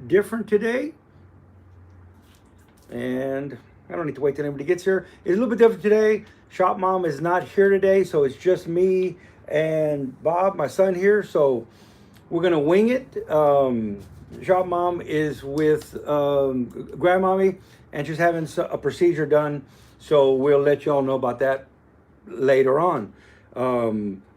different today. And I don't need to wait till anybody gets here. It's a little bit different today. Shop Mom is not here today, so it's just me and Bob, my son, here. So we're gonna wing it. Shop Mom is with Grandmommy, and she's having a procedure done. So we'll let y'all know about that later on.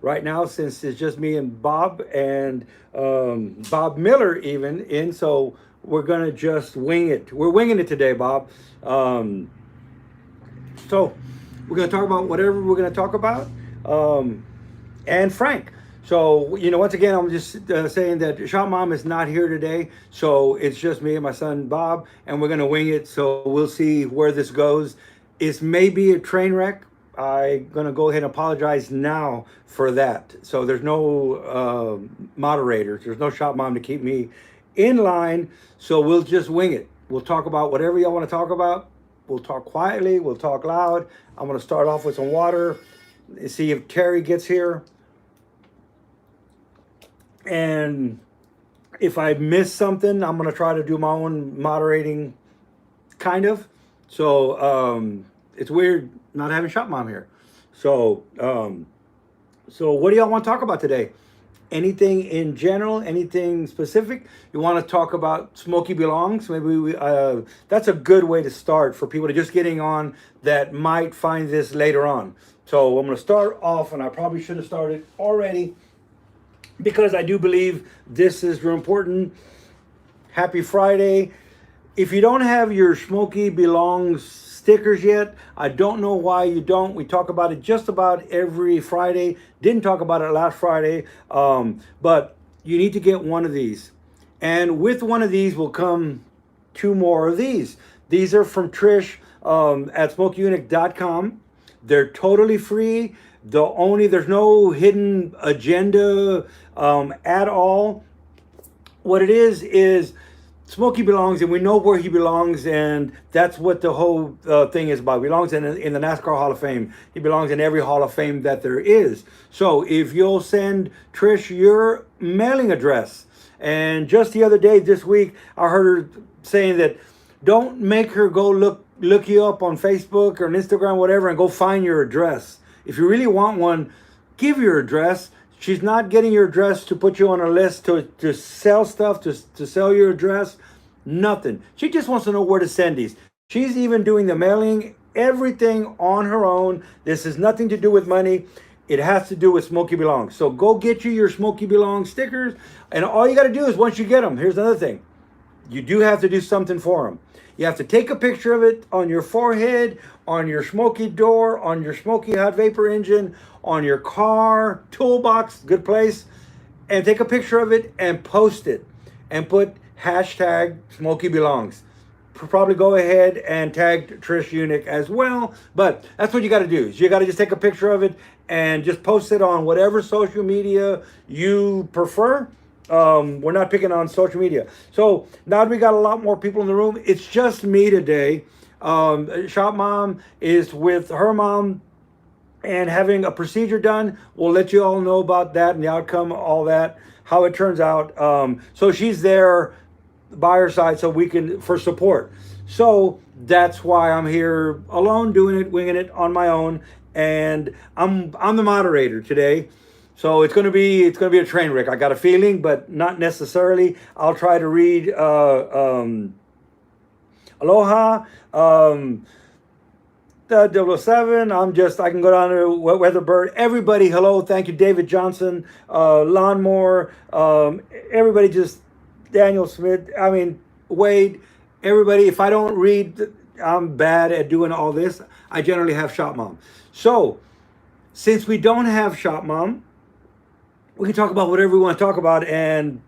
Right now, since it's just me and Bob and Bob Miller even in, so we're gonna just wing it. We're winging it today, Bob. So we're gonna talk about whatever we're gonna talk about. And Frank. So, once again, I'm just saying that Shop Mom is not here today. So it's just me and my son, Bob, and we're going to wing it. So we'll see where this goes. It may be a train wreck. I'm going to go ahead and apologize now for that. So there's no moderators. There's no Shop Mom to keep me in line. So we'll just wing it. We'll talk about whatever y'all want to talk about. We'll talk quietly. We'll talk loud. I'm going to start off with some water. See if Terry gets here. And if I miss something, I'm going to try to do my own moderating, kind of. So it's weird not having Shop Mom here. So what do y'all want to talk about today? Anything in general? Anything specific? You want to talk about Smokey Belongs? Maybe that's a good way to start for people to just getting on that might find this later on. So I'm going to start off, and I probably should have started already, because I do believe this is real important. Happy Friday. If you don't have your Smokey Belongs stickers yet, I don't know why you don't. We talk about it just about every Friday. Didn't talk about it last Friday, but you need to get one of these. And with one of these will come 2 more of these. These are from Trish at SmokeyYunick.com. They're totally free. There's no hidden agenda at all. What it is Smokey belongs, and we know where he belongs, and that's what the whole thing is about. He belongs in the NASCAR Hall of Fame. He belongs in every Hall of Fame that there is. So if you'll send Trish your mailing address, and just the other day, this week, I heard her saying that don't make her go look you up on Facebook or on Instagram, whatever, and go find your address. If you really want one, give your address. She's not getting your address to put you on a list to sell stuff, to sell your address. Nothing. She just wants to know where to send these. She's even doing the mailing, everything on her own. This has nothing to do with money. It has to do with Smokey Belongs. So go get you your Smokey Belongs stickers. And all you got to do is, once you get them, here's another thing. You do have to do something for them. You have to take a picture of it on your forehead, on your Smokey door, on your Smokey hot vapor engine, on your car, toolbox, good place, and take a picture of it and post it and put hashtag Smokey Belongs. Probably go ahead and tag Trish Yunick as well, but that's what you got to do. You got to just take a picture of it and just post it on whatever social media you prefer. We're not picking on social media. So now that we got a lot more people in the room, it's just me today. Shop Mom is with her mom and having a procedure done. We'll let you all know about that and the outcome, all that, how it turns out. So she's there by her side so we can, for support. So that's why I'm here alone, doing it, winging it on my own. And I'm the moderator today. So it's gonna be a train wreck. I got a feeling, but not necessarily. I'll try to read aloha. The 007. I can go down to Weatherbird. Everybody, hello, thank you, David Johnson, Lawnmower, everybody, just Daniel Smith. I mean, Wade. Everybody. If I don't read, I'm bad at doing all this. I generally have Shop Mom. So since we don't have Shop Mom, we can talk about whatever we want to talk about and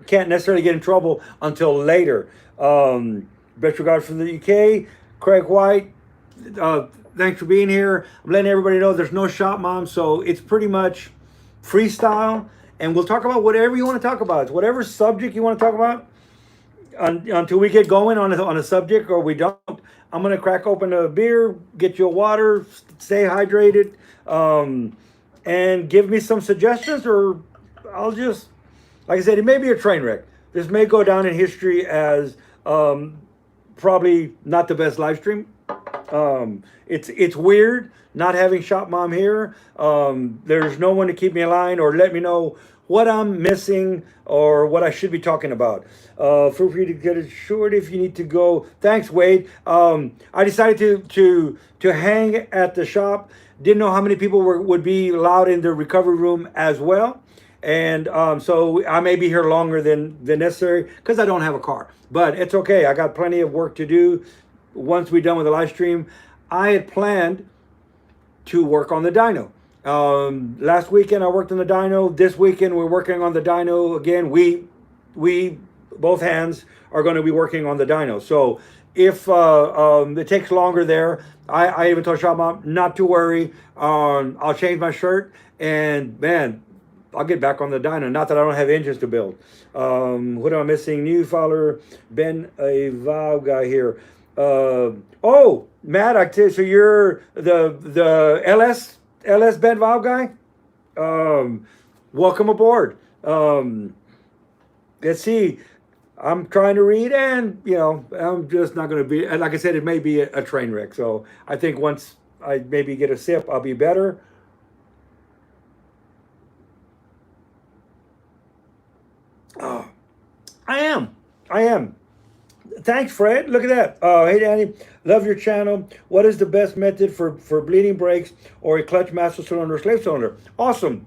can't necessarily get in trouble until later. Best regards from the UK. Craig White, thanks for being here. I'm letting everybody know there's no Shop Mom, so it's pretty much freestyle. And we'll talk about whatever you want to talk about. Whatever subject you want to talk about until we get going on a subject, or we don't. I'm going to crack open a beer, get you a water, stay hydrated. And give me some suggestions, or I'll just, like I said, it may be a train wreck. this may go down in history as probably not the best live stream. It's weird not having Shop Mom here. There's no one to keep me in line or let me know what I'm missing or what I should be talking about. Feel free to get it short if you need to go. Thanks, Wade. I decided to hang at the shop. Didn't know how many people would be allowed in the recovery room as well. And so I may be here longer than necessary because I don't have a car. But it's okay. I got plenty of work to do once we're done with the live stream. I had planned to work on the dyno. Last weekend I worked on the dyno. This weekend we're working on the dyno again. We both hands are going to be working on the dyno. So if it takes longer there, I even told Shop Mom not to worry. I'll change my shirt and man, I'll get back on the dyno. Not that I don't have engines to build. What am I missing? New follower, been a valve guy here. Oh, Matt, I tell you, so you're the LS bent valve guy. Welcome aboard. Let's see. I'm trying to read, and I'm just not going to be. Like I said, it may be a train wreck. So I think once I maybe get a sip, I'll be better. Oh, I am. Thanks, Fred. Look at that. Hey, Danny. Love your channel. What is the best method for bleeding brakes or a clutch master cylinder or slave cylinder? Awesome.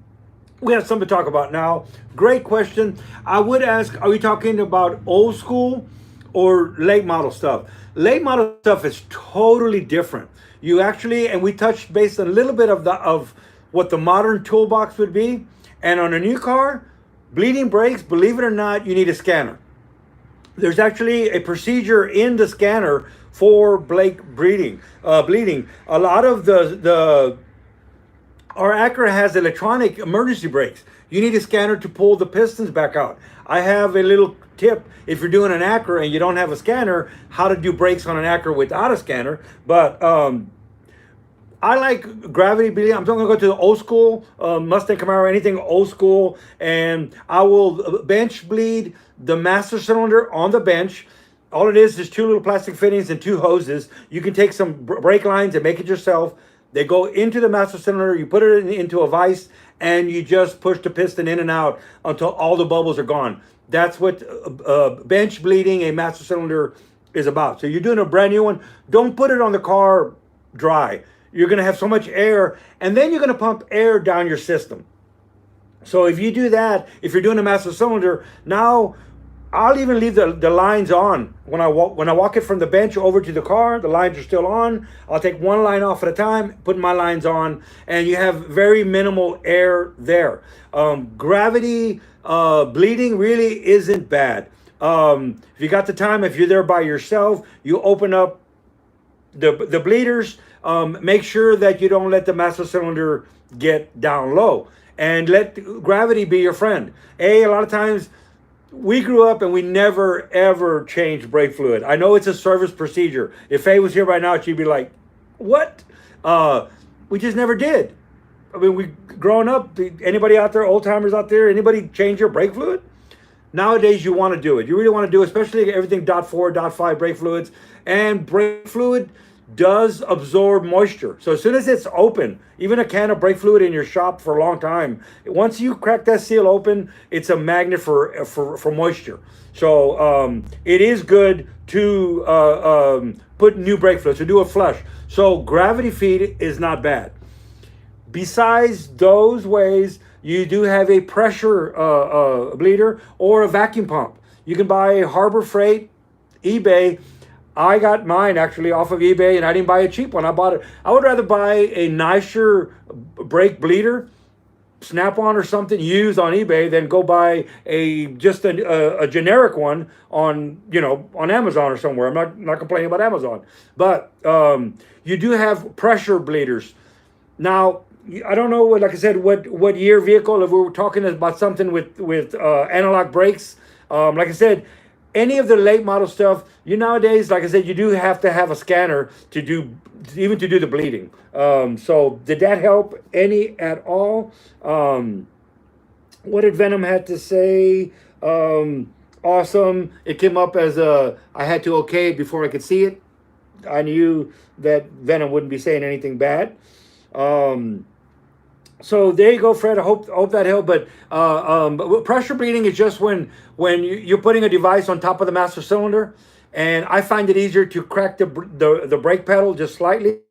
We have something to talk about now. Great question. I would ask, are we talking about old school or late model stuff? Late model stuff is totally different. You actually, and we touched base a little bit of what the modern toolbox would be. And on a new car, bleeding brakes, believe it or not, you need a scanner. There's actually a procedure in the scanner for bleeding. A lot of our Acura has electronic emergency brakes. You need a scanner to pull the pistons back out. I have a little tip if you're doing an Acura and you don't have a scanner, how to do brakes on an Acura without a scanner. But I like gravity bleeding. I'm going to go to the old school Mustang Camaro, anything old school, and I will bench bleed the master cylinder on the bench. All it is two little plastic fittings and two hoses. You can take some brake lines and make it yourself. They go into the master cylinder. You put it into a vise, and you just push the piston in and out until all the bubbles are gone. That's what bench bleeding a master cylinder is about. So you're doing a brand new one. Don't put it on the car dry. You're going to have so much air, and then you're going to pump air down your system. So if you do that, if you're doing a master cylinder, now I'll even leave the lines on. When I walk it from the bench over to the car, the lines are still on. I'll take one line off at a time, put my lines on, and you have very minimal air there. Gravity bleeding really isn't bad. If you got the time, if you're there by yourself, you open up the bleeders. Make sure that you don't let the master cylinder get down low, and let gravity be your friend. A lot of times we grew up and we never ever changed brake fluid. I know it's a service procedure. If Faye was here right now, she'd be like, what? We just never did. I mean, we growing up, anybody out there, old timers out there, anybody change your brake fluid? Nowadays, you want to do it. You really want to do it, especially everything .4, .5 brake fluids. And brake fluid does absorb moisture. So as soon as it's open, even a can of brake fluid in your shop for a long time, once you crack that seal open, it's a magnet for moisture. So it is good to put new brake fluid, to do a flush. So gravity feed is not bad. Besides those ways, you do have a pressure bleeder or a vacuum pump. You can buy Harbor Freight, eBay. I got mine actually off of eBay, and I didn't buy a cheap one. I bought it. I would rather buy a nicer brake bleeder, Snap-on or something used on eBay, than go buy just a generic one on Amazon or somewhere. I'm not complaining about Amazon, but you do have pressure bleeders. Now, I don't know like I said, what year vehicle. If we were talking about something with analog brakes, like I said, any of the late model stuff, nowadays, like I said, you do have to have a scanner to do the bleeding. So did that help any at all? What did Venom had to say? awesome. It came up as I had to okay it before I could see it. I knew that Venom wouldn't be saying anything bad. Um, so there you go, Fred. I hope that helped. But pressure bleeding is just when you're putting a device on top of the master cylinder, and I find it easier to crack the brake pedal just slightly.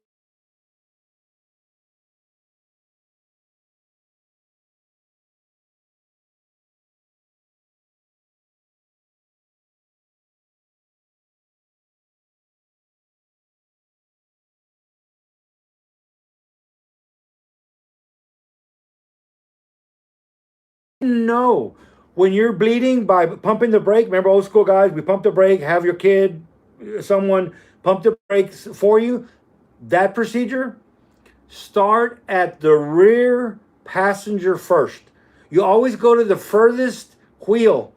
No, when you're bleeding by pumping the brake, remember old school guys, we pump the brake, have your kid, someone pump the brakes for you. That procedure, start at the rear passenger first. You always go to the furthest wheel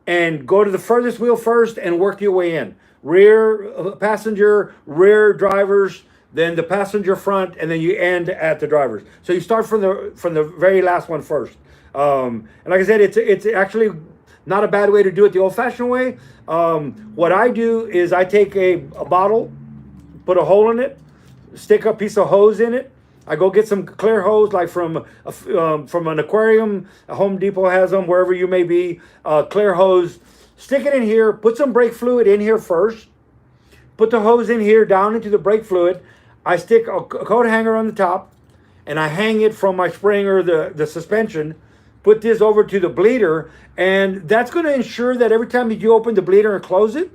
and go to the furthest wheel first and work your way in. Rear passenger, rear drivers, then the passenger front, and then you end at the drivers. So you start from the very last one first. And like I said, it's actually not a bad way to do it the old-fashioned way. What I do is I take a bottle, put a hole in it, stick a piece of hose in it. I go get some clear hose, like from an aquarium. Home Depot has them, wherever you may be. Clear hose. Stick it in here. Put some brake fluid in here first. Put the hose in here down into the brake fluid. I stick a coat hanger on the top, and I hang it from my spring or the suspension. Put this over to the bleeder, and that's going to ensure that every time you open the bleeder and close it,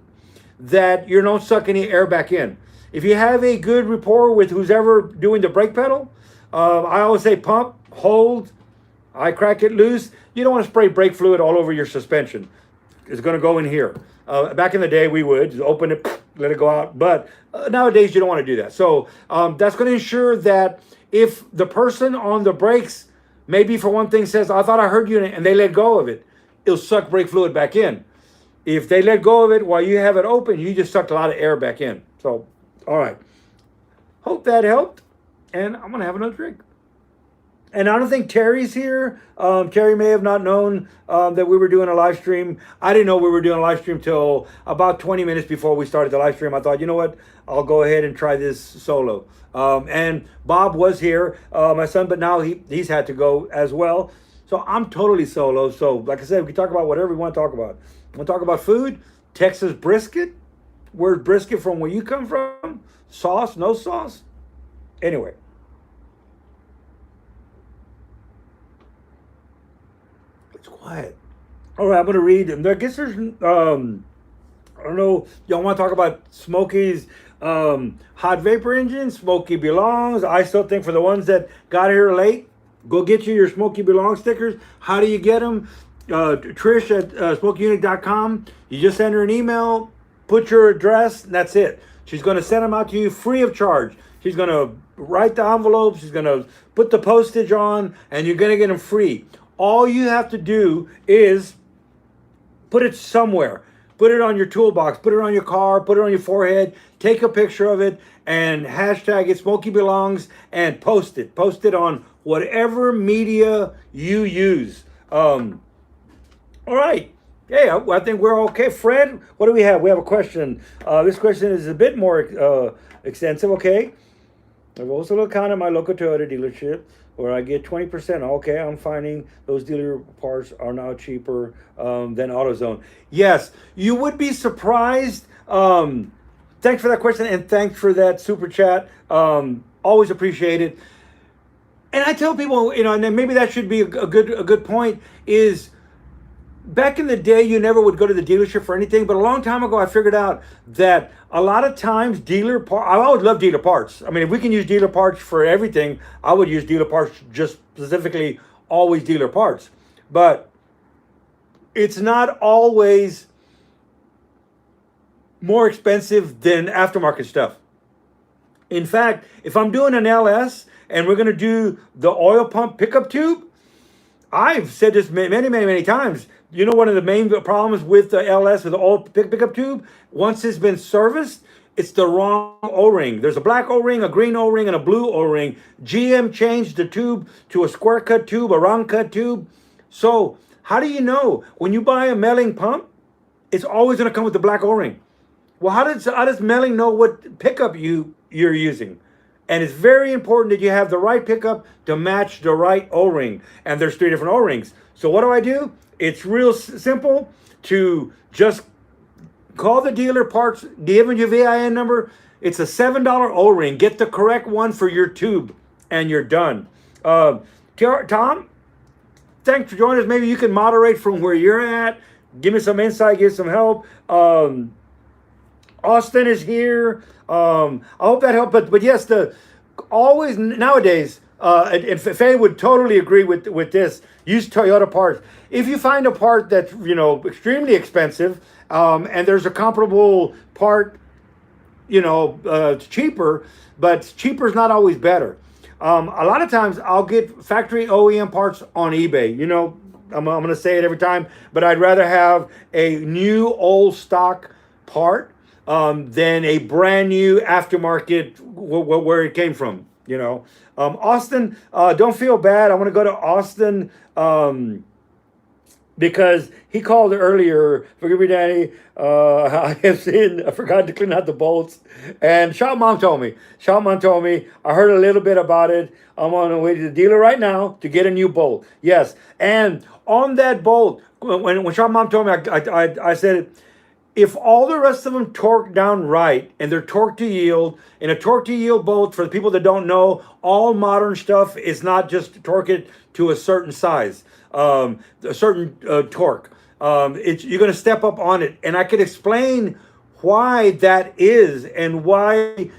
that you don't suck any air back in. If you have a good rapport with who's ever doing the brake pedal, I always say pump, hold, I crack it loose. You don't want to spray brake fluid all over your suspension. It's going to go in here. Back in the day, we would just open it, let it go out. But nowadays, you don't want to do that. So that's going to ensure that if the person on the brakes, maybe for one thing, says, I thought I heard you, and they let go of it, it'll suck brake fluid back in. If they let go of it while you have it open, you just sucked a lot of air back in. So, all right. Hope that helped. And I'm going to have another drink. And I don't think Terry's here. Terry may have not known that we were doing a live stream. I didn't know we were doing a live stream till about 20 minutes before we started the live stream. I thought, you know what? I'll go ahead and try this solo. And Bob was here, my son, but now he's had to go as well. So I'm totally solo. So like I said, we can talk about whatever we want to talk about. Want to talk about food? Texas brisket? Where's brisket from where you come from? Sauce? No sauce? Anyway. It's quiet. All right, I'm going to read. And I guess there's, I don't know, y'all want to talk about Smokey's hot vapor engine? Smokey Belongs. I still think for the ones that got here late, go get you your Smokey Belongs stickers. How do you get them? Trish at SmokeyYunick.com. You just send her an email, put your address, and that's it. She's going to send them out to you free of charge. She's going to write the envelopes. She's going to put the postage on, and you're going to get them free. All you have to do is put it somewhere. Put it on your toolbox, put it on your car, put it on your forehead, take a picture of it, and hashtag it Smokey Belongs, and post it. Post it on whatever media you use. All right. Hey, I think we're okay. Fred, what do we have? We have a question. This question is a bit more extensive. Okay. I've also looked at my local Toyota dealership where I get 20%. Okay, I'm finding those dealer parts are now cheaper than AutoZone. Yes, you would be surprised. Thanks for that question, and thanks for that super chat. Always appreciate it. And I tell people, and maybe that should be a good point, is back in the day, you never would go to the dealership for anything, but a long time ago, I figured out that a lot of times I always love dealer parts. I mean, if we can use dealer parts for everything, I would use dealer parts, just specifically always dealer parts. But it's not always more expensive than aftermarket stuff. In fact, if I'm doing an LS and we're going to do the oil pump pickup tube, I've said this many times. You know, one of the main problems with the LS, with the oil pickup tube, once it's been serviced, it's the wrong O-ring. There's a black O-ring, a green O-ring, and a blue O-ring. GM changed the tube to a square cut tube, a round cut tube. So how do you know? When you buy a milling pump, it's always going to come with the black O-ring. Well, how does Melling know what pickup you're using? And it's very important that you have the right pickup to match the right O-ring. And there's 3 different O-rings. So what do? It's real simple to just call the dealer parts, give them your VIN number. It's a $7 O-ring. Get the correct one for your tube, and you're done. Tom, thanks for joining us. Maybe you can moderate from where you're at. Give me some insight, give some help. Austin is here. I hope that helped. But yes, always nowadays, and Faye would totally agree with this. Use Toyota parts. If you find a part that's extremely expensive, and there's a comparable part, cheaper, but cheaper is not always better. A lot of times I'll get factory OEM parts on eBay. I'm going to say it every time, but I'd rather have a new old stock part than a brand new aftermarket where it came from. Austin, don't feel bad. I want to go to Austin because he called earlier. Forgive me, Danny. I forgot to clean out the bolts. And Shop Mom told me. I heard a little bit about it. I'm on the way to the dealer right now to get a new bolt. Yes. And on that bolt, when Shop Mom told me, I said, if all the rest of them torque down right and they're torque to yield, in a torque to yield bolt, for the people that don't know, all modern stuff is not just torque it to a certain size, a certain torque. You're going to step up on it. And I could explain why that is and why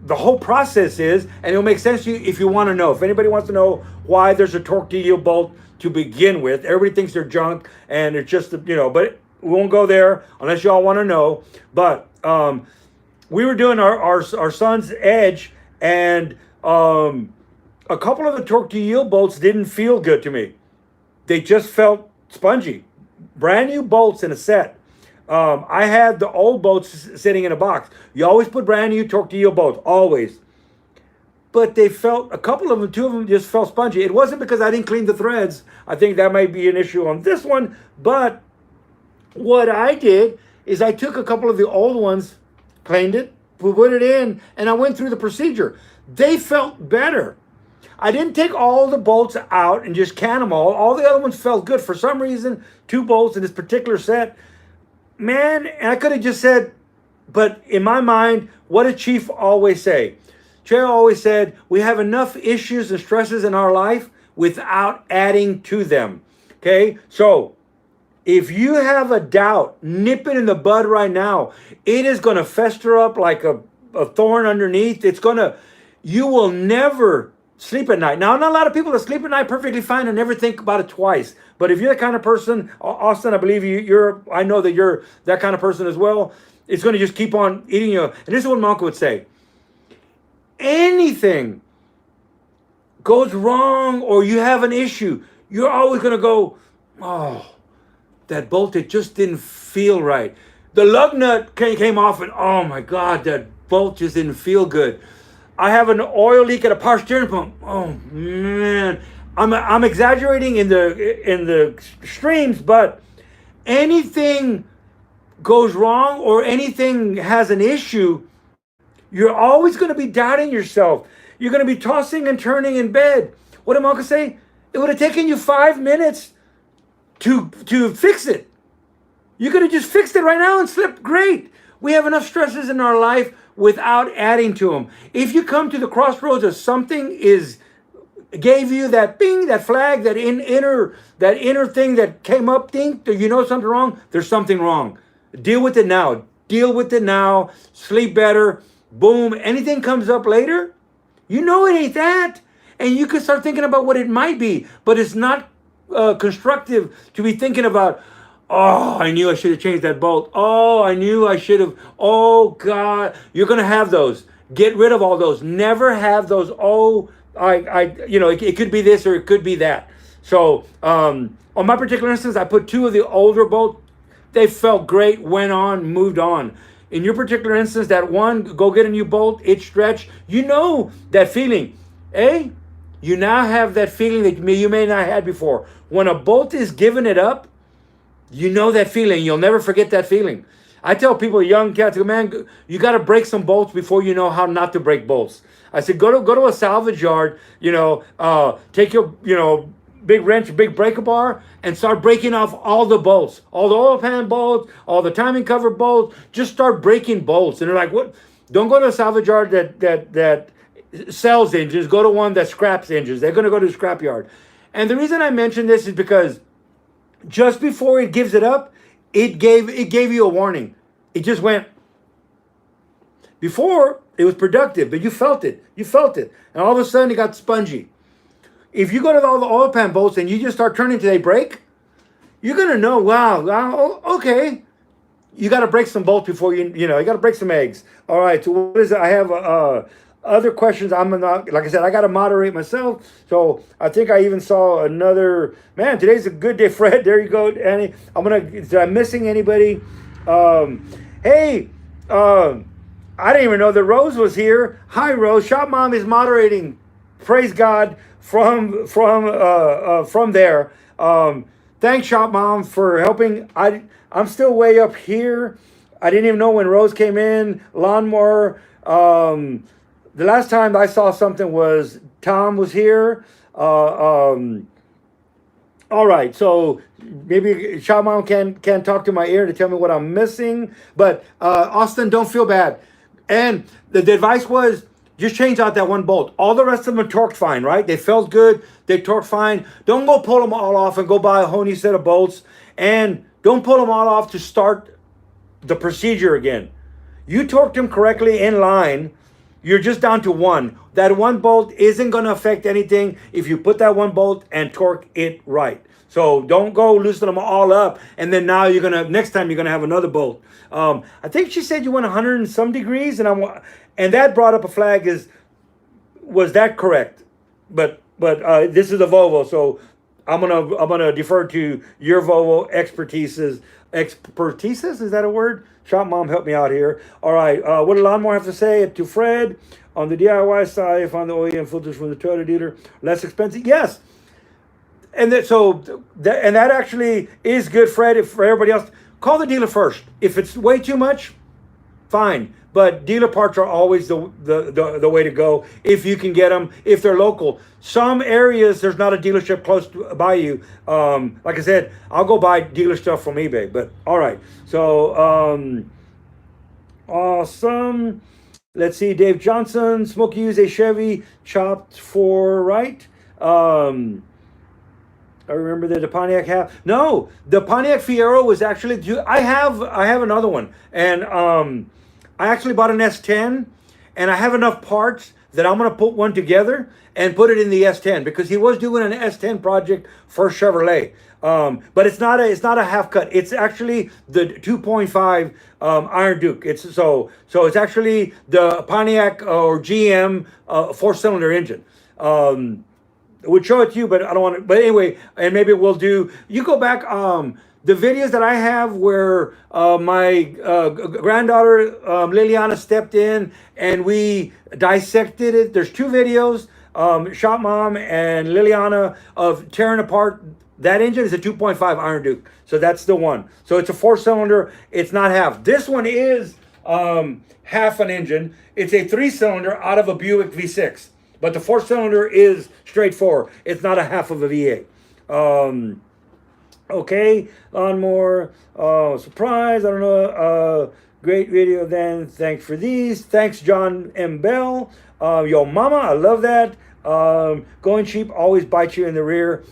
the whole process is, and it'll make sense to you if you want to know. If anybody wants to know why there's a torque to yield bolt to begin with, everybody thinks they're junk and it's just, but we won't go there unless y'all want to know. But we were doing our son's Edge, and a couple of the torque to yield bolts didn't feel good to me. They just felt spongy. Brand new bolts in a set. I had the old bolts sitting in a box. You always put brand new torque to yield bolts, always. But they felt, a couple of them, 2 of them just felt spongy. It wasn't because I didn't clean the threads. I think that might be an issue on this one, but what I did is I took a couple of the old ones, cleaned it, put it in, and I went through the procedure. They felt better. I didn't take all the bolts out and just can them all. All the other ones felt good. For some reason, 2 bolts in this particular set, man, and I could have just said, but in my mind, what did Chief always say? Chief always said, we have enough issues and stresses in our life without adding to them. Okay, so if you have a doubt, nip it in the bud right now. It is going to fester up like a thorn underneath. You will never sleep at night. Now, not a lot of people that sleep at night perfectly fine and never think about it twice. But if you're the kind of person, Austin, I believe I know that you're that kind of person as well. It's going to just keep on eating you. And this is what my uncle would say. Anything goes wrong or you have an issue, you're always going to go, oh, that bolt, it just didn't feel right. The lug nut came off and oh my God, that bolt just didn't feel good. I have an oil leak at a power steering pump. Oh man, I'm exaggerating in the streams, but anything goes wrong or anything has an issue, you're always going to be doubting yourself. You're going to be tossing and turning in bed. What did Uncle say? It would have taken you 5 minutes to fix it. You could have just fixed it right now and slept great. We have enough stresses in our life without adding to them. If you come to the crossroads of something gave you that bing, that flag, that inner thing that came up, ding, you know something wrong, there's something wrong. Deal with it now. Deal with it now. Sleep better. Boom. Anything comes up later, you know it ain't that. And you can start thinking about what it might be, but it's not constructive to be thinking about, oh, I knew I should have changed that bolt. Oh, I knew I should have. Oh, God. You're going to have those. Get rid of all those. Never have those. Oh, it could be this or it could be that. So on my particular instance, I put 2 of the older bolts. They felt great, went on, moved on. In your particular instance, that one, go get a new bolt, it stretched. You know that feeling. You now have that feeling that you may not have had before. When a bolt is giving it up, You know that feeling. You'll never forget that feeling. I tell people, young cats, man, you got to break some bolts before you know how not to break bolts. I said, go to a salvage yard, take your, big wrench, big breaker bar, and start breaking off all the bolts, all the oil pan bolts, all the timing cover bolts. Just start breaking bolts. And they're like, what? Don't go to a salvage yard that sells engines. Go to one that scraps engines. They're going to go to the scrap yard. And the reason I mention this is because just before it gives it up, it gave you a warning. It just went. Before it was productive, but you felt it. And all of a sudden it got spongy. If you go to all the oil pan bolts and you just start turning till they break, you're gonna know, wow, okay. You got to break some bolts before you got to break some eggs. All right, so what is it? I have other questions. I'm not, like I said, I got to moderate myself. So I think I even saw another, man, today's a good day, Fred. There you go, Annie. Did I missing anybody? Hey, I didn't even know that Rose was here. Hi, Rose. Shop Mom is moderating. Praise God from there. Thanks, Shop Mom, for helping. I'm still way up here. I didn't even know when Rose came in. Lawnmower. The last time I saw something was Tom was here. All right, so maybe Shop Mom can talk to my ear to tell me what I'm missing. But Austin, don't feel bad. And the advice was just change out that one bolt. All the rest of them are torqued fine, right? They felt good. They torqued fine. Don't go pull them all off and go buy a whole new set of bolts. And don't pull them all off to start the procedure again. You torqued them correctly in line. You're just down to one. That one bolt isn't going to affect anything if you put that one bolt and torque it right. So don't go loosen them all up, and then now next time you're gonna have another bolt. I think she said you went 100 and some degrees, and that brought up a flag. Was that correct? But this is a Volvo, so I'm gonna defer to your Volvo expertises. Expertises, is that a word? Shop Mom, help me out here. All right, what did Lawnmower have to say to Fred? On the DIY side, I found the OEM filters from the Toyota dealer less expensive. Yes. And that actually is good, Fred. If for everybody else, call the dealer first. If it's way too much, fine. But dealer parts are always the way to go if you can get them, if they're local. Some areas there's not a dealership close by you. Like I said, I'll go buy dealer stuff from eBay. But all right, so awesome. Let's see, Dave Johnson, Smokey used a Chevy chopped for right. I remember the Pontiac half. No, the Pontiac Fiero was actually. I have another one, and I actually bought an S10, and I have enough parts that I'm gonna put one together and put it in the S10 because he was doing an S10 project for Chevrolet. But it's not a half cut. It's actually the 2.5 Iron Duke. It's it's actually the Pontiac or GM 4-cylinder engine. Would show it to you, but I don't want to. But anyway, and maybe we'll do. You go back. The videos that I have where my granddaughter Liliana stepped in and we dissected it. There's 2 videos. Shop Mom and Liliana of tearing apart. That engine is a 2.5 Iron Duke, so that's the one. So it's a 4-cylinder. It's not half. This one is half an engine. It's a 3-cylinder out of a Buick V6. But the 4-cylinder is straight 4. It's not a half of a V8. Okay, Lawnmower. Surprise. I don't know. Great video then. Thanks for these. Thanks, John M. Bell. Yo, mama, I love that. Going cheap always bites you in the rear.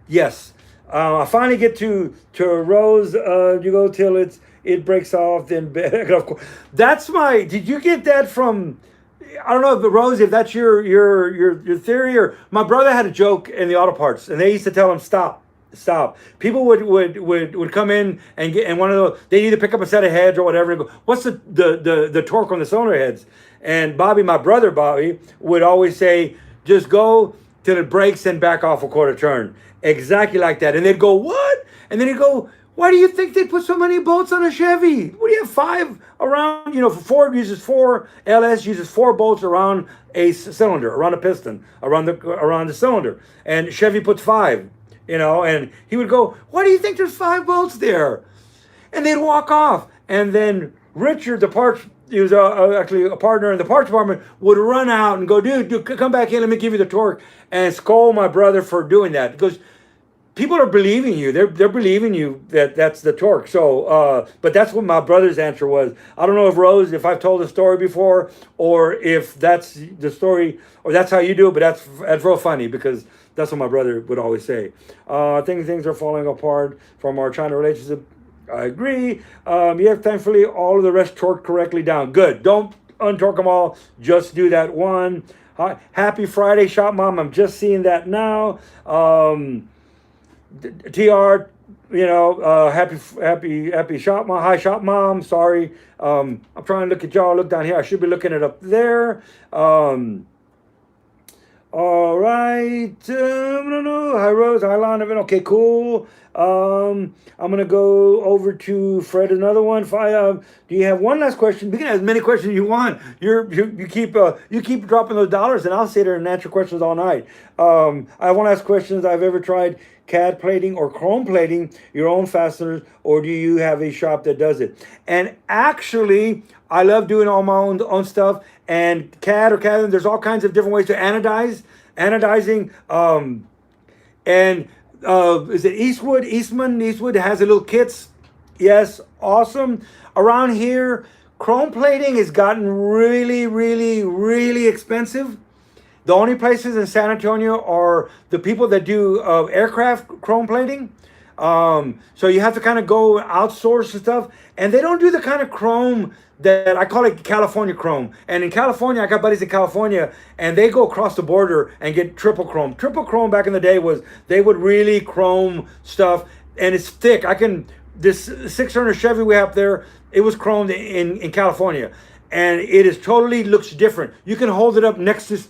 Yes. I finally get to Rose. You go till it breaks off, then of course. That's my. Did you get that from? I don't know, Rose, if that's your theory, or my brother had a joke in the auto parts, and they used to tell him stop. People would come in and one of those, they either pick up a set of heads or whatever and go, what's the torque on the cylinder heads? And my brother Bobby would always say, just go till it breaks and back off a quarter turn. Exactly like that. And they'd go, what? And then he'd go, why do you think they put so many bolts on a Chevy? What do you have 5 around? Ford uses 4, LS uses 4 bolts around a cylinder, around a piston, around the cylinder. And Chevy puts 5. and he would go, "Why do you think there's 5 bolts there?" And they'd walk off. And then Richard, the parts, he was actually a partner in the parts department, would run out and go, dude, come back in, let me give you the torque, and scold my brother for doing that. Because people are believing you. They're believing you that that's the torque. So, but that's what my brother's answer was. I don't know if I've told the story before, or if that's the story, or that's how you do it. But that's real funny because that's what my brother would always say. I think things are falling apart from our China relationship. I agree. Yeah, thankfully all of the rest torqued correctly down. Good. Don't untorque them all. Just do that one. Happy Friday, Shop Mom. I'm just seeing that now. TR, happy Shop Mom. Hi, Shop Mom. Sorry. I'm trying to look at y'all. Look down here. I should be looking it up there. All right. Hi, Rose. Hi, Lana. Okay, cool. I'm gonna go over to Fred. Another one. Do you have one last question? You can have as many questions you want. You keep dropping those dollars, and I'll sit there and answer questions all night. I want to ask questions. I've ever tried CAD plating or chrome plating your own fasteners, or do you have a shop that does it? And actually, I love doing all my own stuff. And CAD or CAD, there's all kinds of different ways to anodizing. Is it Eastwood has a little kits. Yes, awesome. Around here, chrome plating has gotten really, really, really expensive. The only places in San Antonio are the people that do aircraft chrome plating. So you have to kind of go outsource and stuff. And they don't do the kind of chrome that I call it California chrome. And in California, I got buddies in California, and they go across the border and get triple chrome. Triple chrome back in the day was they would really chrome stuff, and it's thick. This 600 Chevy we have there, it was chromed in California, and it is totally looks different. You can hold it up next to.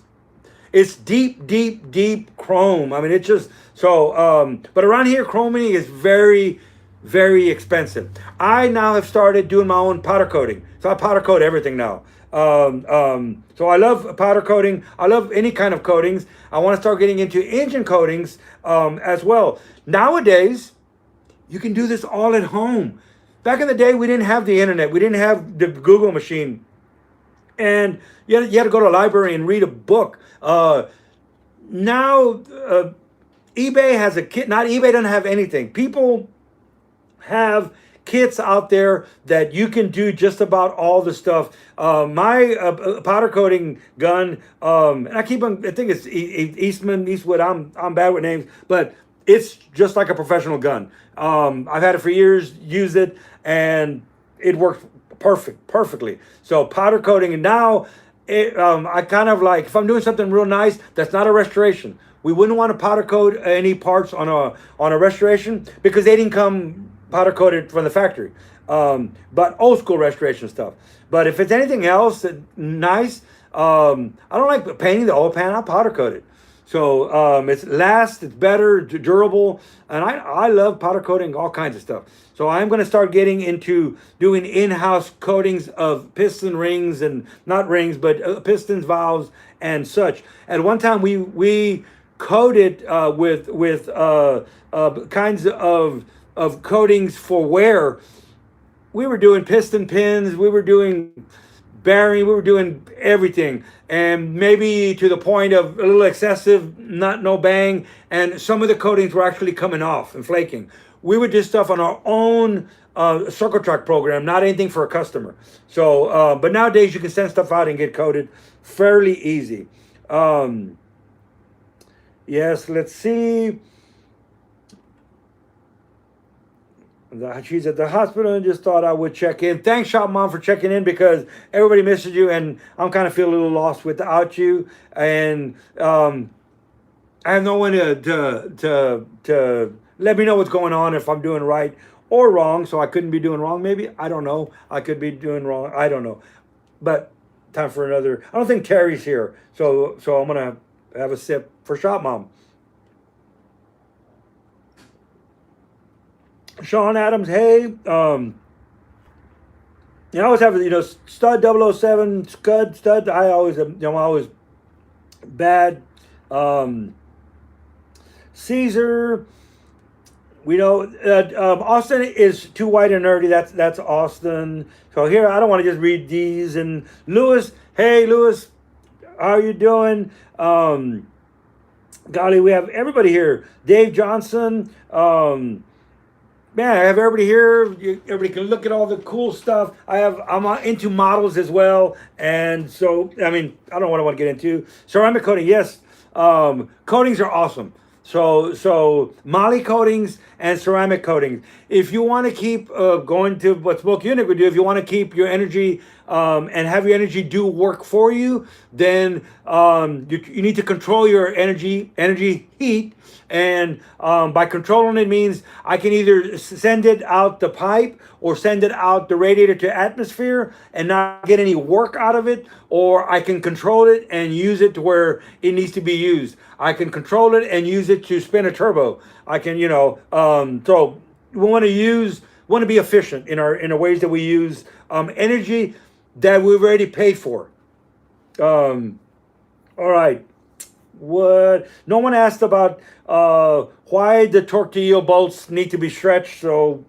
It's deep, deep, deep chrome. I mean, it's just so. But around here, chroming is very, very expensive. I now have started doing my own powder coating, so I powder coat everything now. So I love powder coating. I love any kind of coatings. I want to start getting into engine coatings as well. Nowadays, you can do this all at home. Back in the day, we didn't have the internet. We didn't have the Google machine. And you had to go to a library and read a book. Now, eBay has a kit. Not eBay doesn't have anything. People have kits out there that you can do just about all the stuff. My powder coating gun, and I think it's Eastwood. I'm bad with names, but it's just like a professional gun. I've had it for years, used it, and it works perfectly. So powder coating, and now I kind of like, if I'm doing something real nice that's not a restoration, we wouldn't want to powder coat any parts on a restoration because they didn't come powder coated from the factory. But old school restoration stuff. But if it's anything else nice, I don't like painting the oil pan. I'll powder coat it. So it's better, durable, and I love powder coating all kinds of stuff. So I'm going to start getting into doing in-house coatings of piston rings, and not rings, but pistons, valves, and such. At one time, we coated with kinds of coatings for wear. We were doing piston pins, we were doing bearing, we were doing everything, and maybe to the point of a little excessive, no bang, and some of the coatings were actually coming off and flaking. We would do stuff on our own circle track program, not anything for a customer. So, but nowadays you can send stuff out and get coated fairly easy. Yes, let's see. She's at the hospital and just thought I would check in. Thanks, Shop Mom, for checking in, because everybody misses you, and I'm kind of feeling a little lost without you. And I have no one to let me know what's going on, if I'm doing right or wrong. So I couldn't be doing wrong. Maybe, I don't know. I could be doing wrong. I don't know. But time for another. I don't think Terry's here, so I'm gonna have a sip for Shop Mom. Sean Adams, hey, I always have, stud 007, stud, I always, always bad. Caesar, We know Austin is too white and nerdy. That's Austin. So here, I don't want to just read these. And Lewis, hey Lewis, how you doing? Golly, we have everybody here. Dave Johnson. Man, I have everybody here. Everybody can look at all the cool stuff. I'm into models as well, and so I mean, I don't know what I want to get into. Ceramic coating, yes. Coatings are awesome. So moly coatings and ceramic coatings. If you want to keep going to what Smokey Yunick would do, if you want to keep your energy and have your energy do work for you, then you need to control your energy heat. And by controlling it means I can either send it out the pipe or send it out the radiator to atmosphere and not get any work out of it, or I can control it and use it to where it needs to be used. I can control it and use it to spin a turbo. I can, so we want to be efficient in the ways that we use energy that we've already paid for. All right. What? No one asked about why the tortilla bolts need to be stretched, so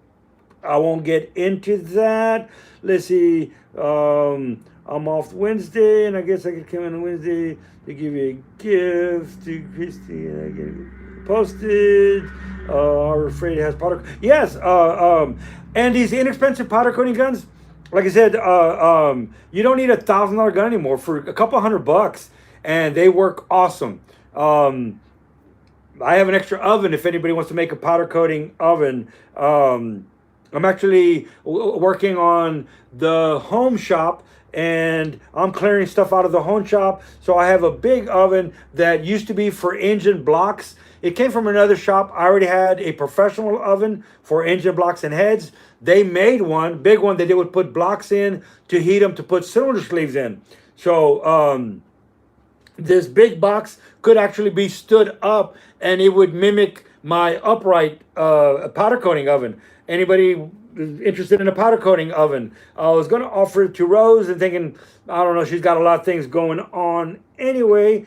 I won't get into that. Let's see. I'm off Wednesday, and I guess I could come in on Wednesday to give you a gift to Christy, and I get it posted. I'm afraid it has powder. Yes. And these inexpensive powder coating guns, like I said, you don't need $1,000 gun anymore for a couple $100, and they work awesome. I have an extra oven if anybody wants to make a powder coating oven. I'm actually working on the home shop, and I'm clearing stuff out of the home shop. So I have a big oven that used to be for engine blocks. It came from another shop. I already had a professional oven for engine blocks and heads. They made one, big one, that they would put blocks in to heat them, to put cylinder sleeves in. So this big box could actually be stood up, and it would mimic my upright powder coating oven. Anybody interested in a powder coating oven? I was going to offer it to Rose, and thinking, I don't know, she's got a lot of things going on anyway.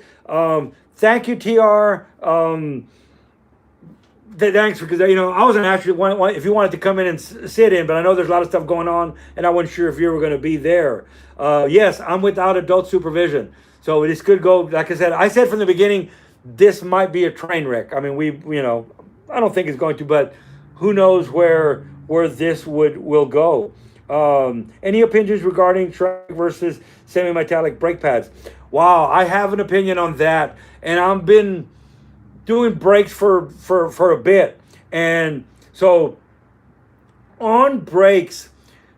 Thank you, TR. Thanks, because I wasn't actually if you wanted to come in and sit in, but I know there's a lot of stuff going on, and I wasn't sure if you were going to be there. Yes, I'm without adult supervision, so this could go. Like I said from the beginning, this might be a train wreck. I mean, I don't think it's going to, but who knows where this will go. Any opinions regarding ceramic versus semi-metallic brake pads? Wow, I have an opinion on that, and I've been doing brakes for a bit. And so on brakes,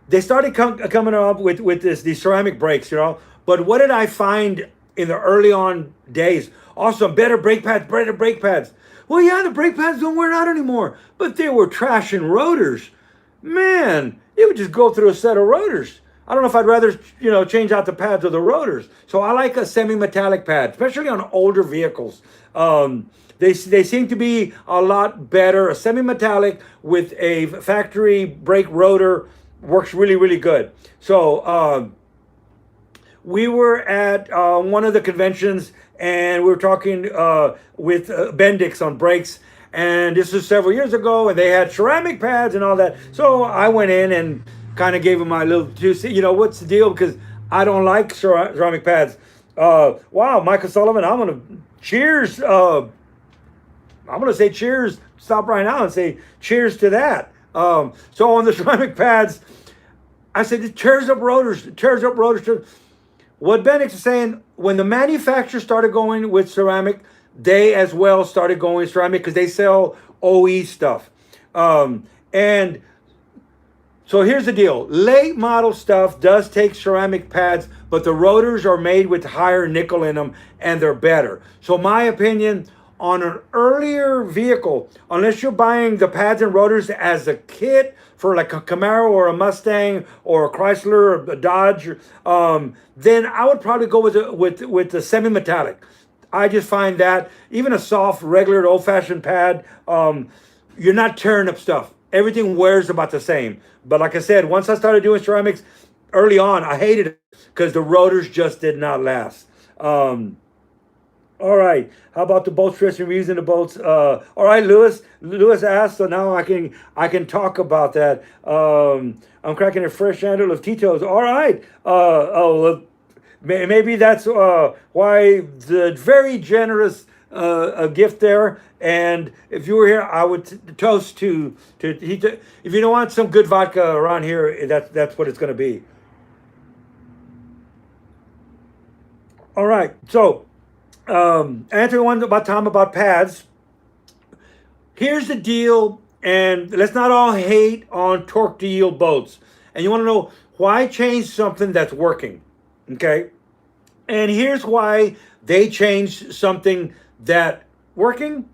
they started coming up with these ceramic brakes, But what did I find in the early on days? Awesome, better brake pads. Well, yeah, the brake pads don't wear out anymore, but they were trashing rotors. Man, it would just go through a set of rotors. I don't know if I'd rather, change out the pads or the rotors. So I like a semi-metallic pad, especially on older vehicles. They seem to be a lot better. A semi-metallic with a factory brake rotor works really, really good. So we were at one of the conventions, and we were talking with Bendix on brakes. And this was several years ago, and they had ceramic pads and all that. So I went in and kind of gave them my little what's the deal? Because I don't like ceramic pads. Wow, Michael Sullivan, I'm going to cheers. I'm going to say cheers. Stop right now and say cheers to that. So on the ceramic pads, I said, it tears up rotors. What Bendix is saying, when the manufacturer started going with ceramic, they as well started going with ceramic because they sell OE stuff. And so here's the deal. Late model stuff does take ceramic pads, but the rotors are made with higher nickel in them, and they're better. So my opinion, on an earlier vehicle, unless you're buying the pads and rotors as a kit for like a Camaro or a Mustang or a Chrysler or a Dodge, then I would probably go with the semi-metallic. I just find that even a soft, regular, old-fashioned pad, you're not tearing up stuff. Everything wears about the same. But like I said, once I started doing ceramics early on, I hated it because the rotors just did not last. All right. How about the boat stretching? We're using the boats. All right, Lewis. Lewis asked, so now I can talk about that. I'm cracking a fresh handle of Tito's. All right. Maybe that's why the very generous a gift there. And if you were here, I would toast to if you don't want some good vodka around here, that's what it's going to be. All right. So answer one about Tom about pads. Here's the deal, and let's not all hate on torque to yield boats. And you want to know why change something that's working, okay? And here's why they changed something that working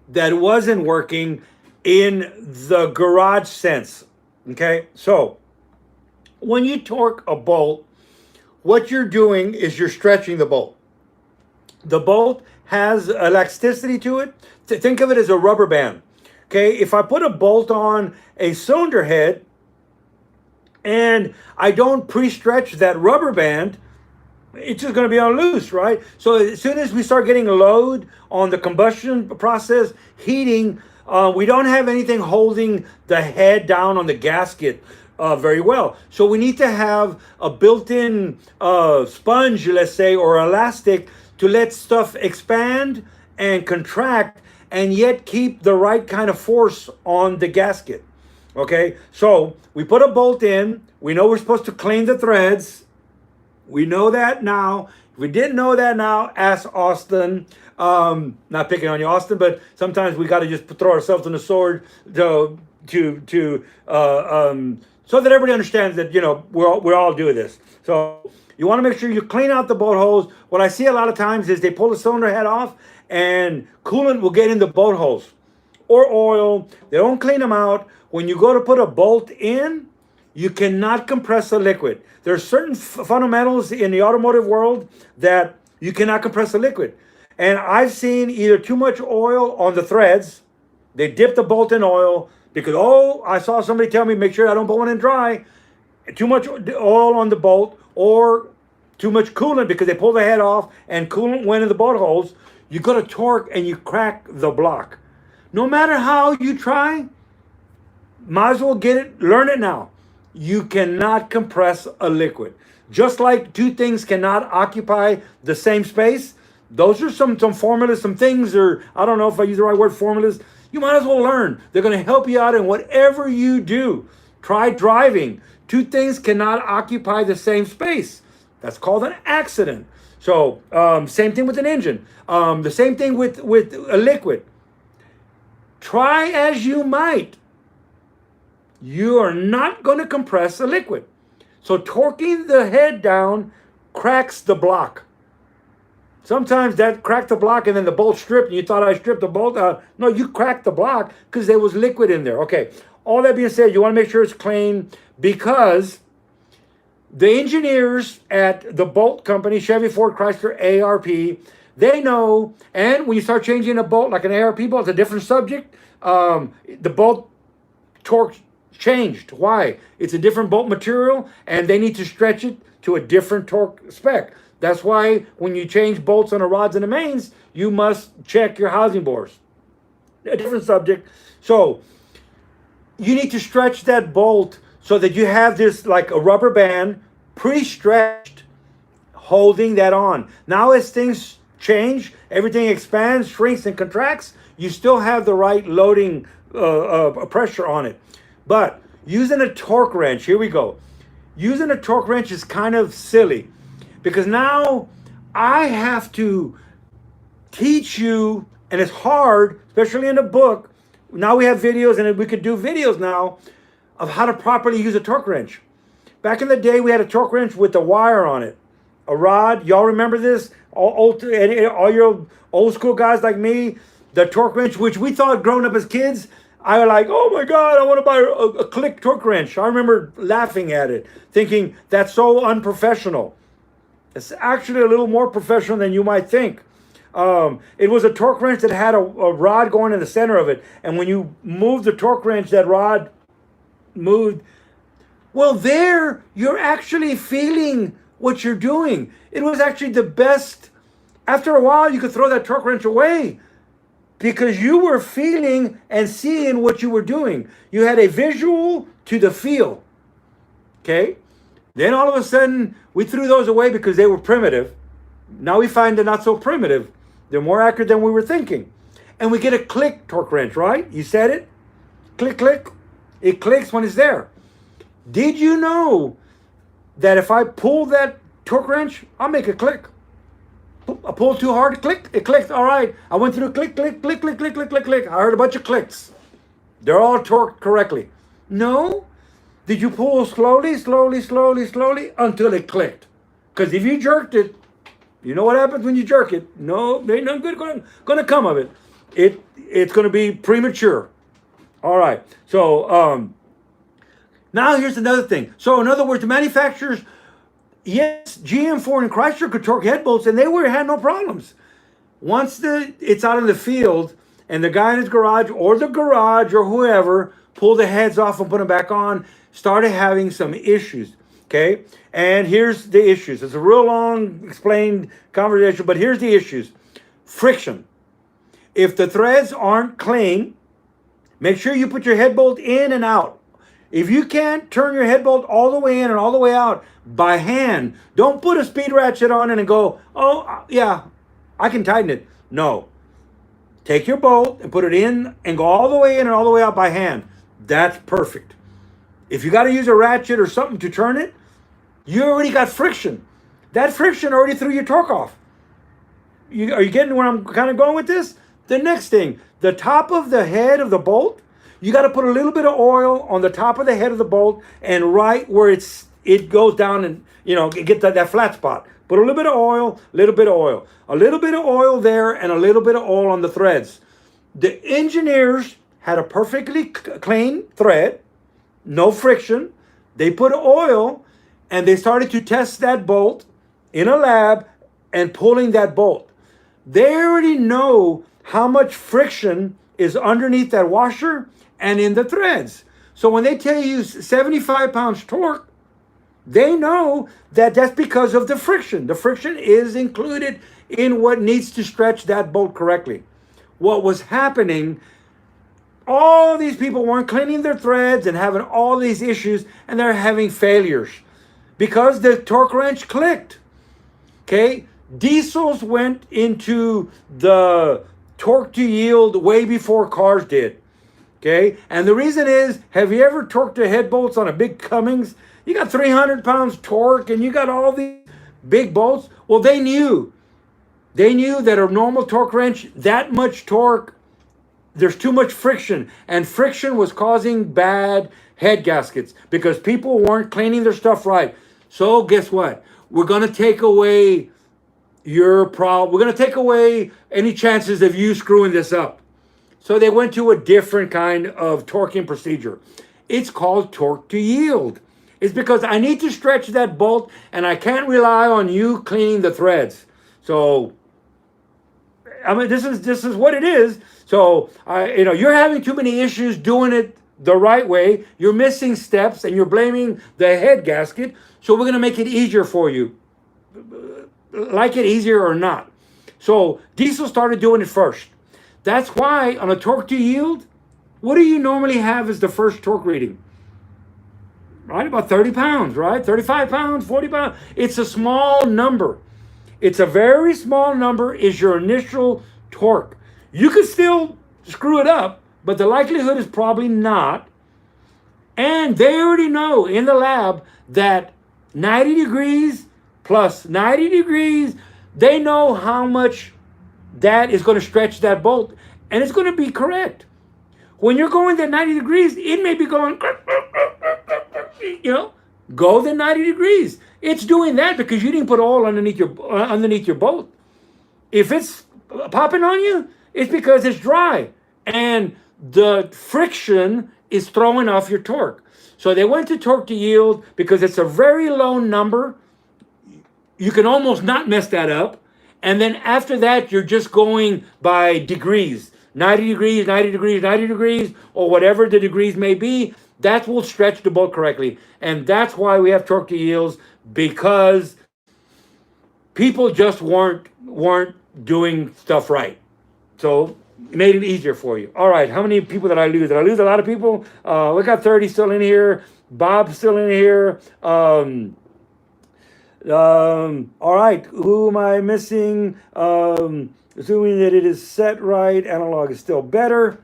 that wasn't working in the garage sense. Okay, so when you torque a bolt, what you're doing is you're stretching the bolt. The bolt has elasticity to it. Think of it as a rubber band. Okay, if I put a bolt on a cylinder head and I don't pre-stretch that rubber band, it's just going to be on loose, right? So as soon as we start getting a load on the combustion process, heating, we don't have anything holding the head down on the gasket very well. So we need to have a built-in sponge, let's say, or elastic to let stuff expand and contract and yet keep the right kind of force on the gasket. Okay, so we put a bolt in. We know we're supposed to clean the threads. We know that now. If we didn't know that now, ask Austin. Not picking on you, Austin, but sometimes we got to just throw ourselves on the sword so that everybody understands that we're all doing this. So you want to make sure you clean out the boat holes. What I see a lot of times is they pull the cylinder head off and coolant will get in the boat holes or oil. They don't clean them out. When you go to put a bolt in, you cannot compress a liquid. There are certain fundamentals in the automotive world that you cannot compress a liquid. And I've seen either too much oil on the threads, they dip the bolt in oil because, I saw somebody tell me, make sure I don't put one in dry, too much oil on the bolt, or too much coolant because they pull the head off and coolant went in the bolt holes. You go to torque and you crack the block. No matter how you try, might as well get it, learn it now. You cannot compress a liquid. Just like two things cannot occupy the same space, those are some formulas, some things, or I don't know if I use the right word, formulas. You might as well learn. They're going to help you out in whatever you do. Try driving. Two things cannot occupy the same space. That's called an accident. So same thing with an engine. The same thing with a liquid. Try as you might, you are not going to compress a liquid. So torquing the head down cracks the block. Sometimes that cracked the block and then the bolt stripped and you thought I stripped the bolt. No, you cracked the block because there was liquid in there. Okay, all that being said, you want to make sure it's clean because the engineers at the bolt company, Chevy, Ford, Chrysler, ARP, they know, and when you start changing a bolt, like an ARP bolt, it's a different subject. The bolt torque changed. Why? It's a different bolt material and they need to stretch it to a different torque spec. That's why when you change bolts on the rods and the mains, you must check your housing bores. A different subject. So you need to stretch that bolt so that you have this like a rubber band pre-stretched holding that on. Now as things change, everything expands, shrinks, and contracts, you still have the right loading pressure on it. But using a torque wrench, here we go. Using a torque wrench is kind of silly because now I have to teach you, and it's hard, especially in a book. Now we have videos, and we could do videos now of how to properly use a torque wrench. Back in the day, we had a torque wrench with a wire on it, a rod. Y'all remember this? All your old school guys like me, the torque wrench, which we thought growing up as kids, I was like, oh my God, I want to buy a click torque wrench. I remember laughing at it, thinking that's so unprofessional. It's actually a little more professional than you might think. It was a torque wrench that had a rod going in the center of it. And when you move the torque wrench, that rod moved. Well, there, you're actually feeling what you're doing. It was actually the best After a while, you could throw that torque wrench away because you were feeling and seeing what you were doing. You had a visual to the feel. Okay? Then all of a sudden, we threw those away because they were primitive. Now we find they're not so primitive. They're more accurate than we were thinking. And we get a click torque wrench, right? You said it. Click, click. It clicks when it's there. Did you know that if I pull that torque wrench, I'll make a click? I pull too hard, click, it clicks. All right. I went through click, click, click, click, click, click, click, click. I heard a bunch of clicks. They're all torqued correctly. No. Did you pull slowly, slowly, slowly, slowly until it clicked? Because if you jerked it, you know what happens when you jerk it? No, there ain't nothing good going to come of it. It's going to be premature. All right. So now here's another thing. So in other words, the manufacturers, yes, GM, Ford, and Chrysler could torque head bolts, and had no problems. Once it's out in the field, and the guy in his garage or whoever pulled the heads off and put them back on, started having some issues. Okay, and here's the issues. It's a real long explained conversation, but here's the issues. Friction. If the threads aren't clean, make sure you put your head bolt in and out. If you can't turn your head bolt all the way in and all the way out by hand, don't put a speed ratchet on it and go, oh, yeah, I can tighten it. No. Take your bolt and put it in and go all the way in and all the way out by hand. That's perfect. If you got to use a ratchet or something to turn it, you already got friction. That friction already threw your torque off. Are you getting where I'm kind of going with this? The next thing, the top of the head of the bolt, you got to put a little bit of oil on the top of the head of the bolt and right where it goes down and, get that flat spot. Put a little bit of oil, a little bit of oil. A little bit of oil there and a little bit of oil on the threads. The engineers had a perfectly clean thread, no friction. They put oil and they started to test that bolt in a lab and pulling that bolt. They already know how much friction is underneath that washer and in the threads. So when they tell you 75 pounds torque, they know that that's because of the friction. The friction is included in what needs to stretch that bolt correctly. What was happening, all these people weren't cleaning their threads and having all these issues, and they're having failures because the torque wrench clicked. Okay? Diesels went into the torque to yield way before cars did. Okay? And the reason is, have you ever torqued the head bolts on a big Cummins? You got 300 pounds torque and you got all these big bolts. Well, they knew that a normal torque wrench, that much torque, there's too much friction. And friction was causing bad head gaskets because people weren't cleaning their stuff right. So guess what? We're going to take away your problem. We're going to take away any chances of you screwing this up. So they went to a different kind of torquing procedure. It's called torque to yield. It's because I need to stretch that bolt and I can't rely on you cleaning the threads. So, I mean, this is what it is. So, you're having too many issues doing it the right way. You're missing steps and you're blaming the head gasket. So we're going to make it easier for you. Like it easier or not. So Diesel started doing it first. That's why on a torque to yield, what do you normally have as the first torque reading? Right? About 30 pounds, right? 35 pounds, 40 pounds. It's a small number. It's a very small number is your initial torque. You could still screw it up, but the likelihood is probably not. And they already know in the lab that 90 degrees plus 90 degrees, they know how much that is going to stretch that bolt. And it's going to be correct. When you're going that 90 degrees, it may be going, go the 90 degrees. It's doing that because you didn't put oil underneath your bolt. If it's popping on you, it's because it's dry. And the friction is throwing off your torque. So they went to torque to yield because it's a very low number. You can almost not mess that up. And then after that, you're just going by degrees. 90 degrees, 90 degrees, 90 degrees, or whatever the degrees may be. That will stretch the bolt correctly. And that's why we have torque to yields, because people just weren't doing stuff right. So it made it easier for you. All right, how many people did I lose? Did I lose a lot of people? We got 30 still in here. Bob's still in here. All right, who am I missing? Assuming that it is set right, analog is still better.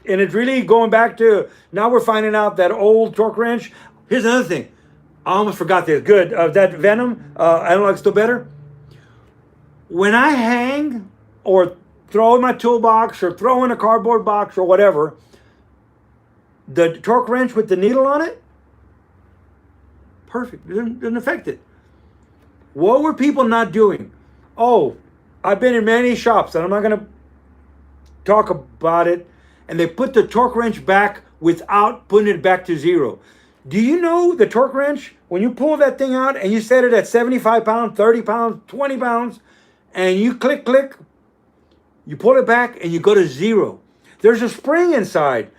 And it's really going back to, now we're finding out that old torque wrench. Here's another thing. I almost forgot this. Good. That Venom, analog is still better. When I hang or throw in my toolbox or throw in a cardboard box or whatever, the torque wrench with the needle on it, perfect. It doesn't affect it. What were people not doing? Oh, I've been in many shops, and I'm not going to talk about it, and they put the torque wrench back without putting it back to zero. Do you know the torque wrench, when you pull that thing out and you set it at 75 pounds, 30 pounds, 20 pounds, and you click, you pull it back and you go to zero. There's a spring inside.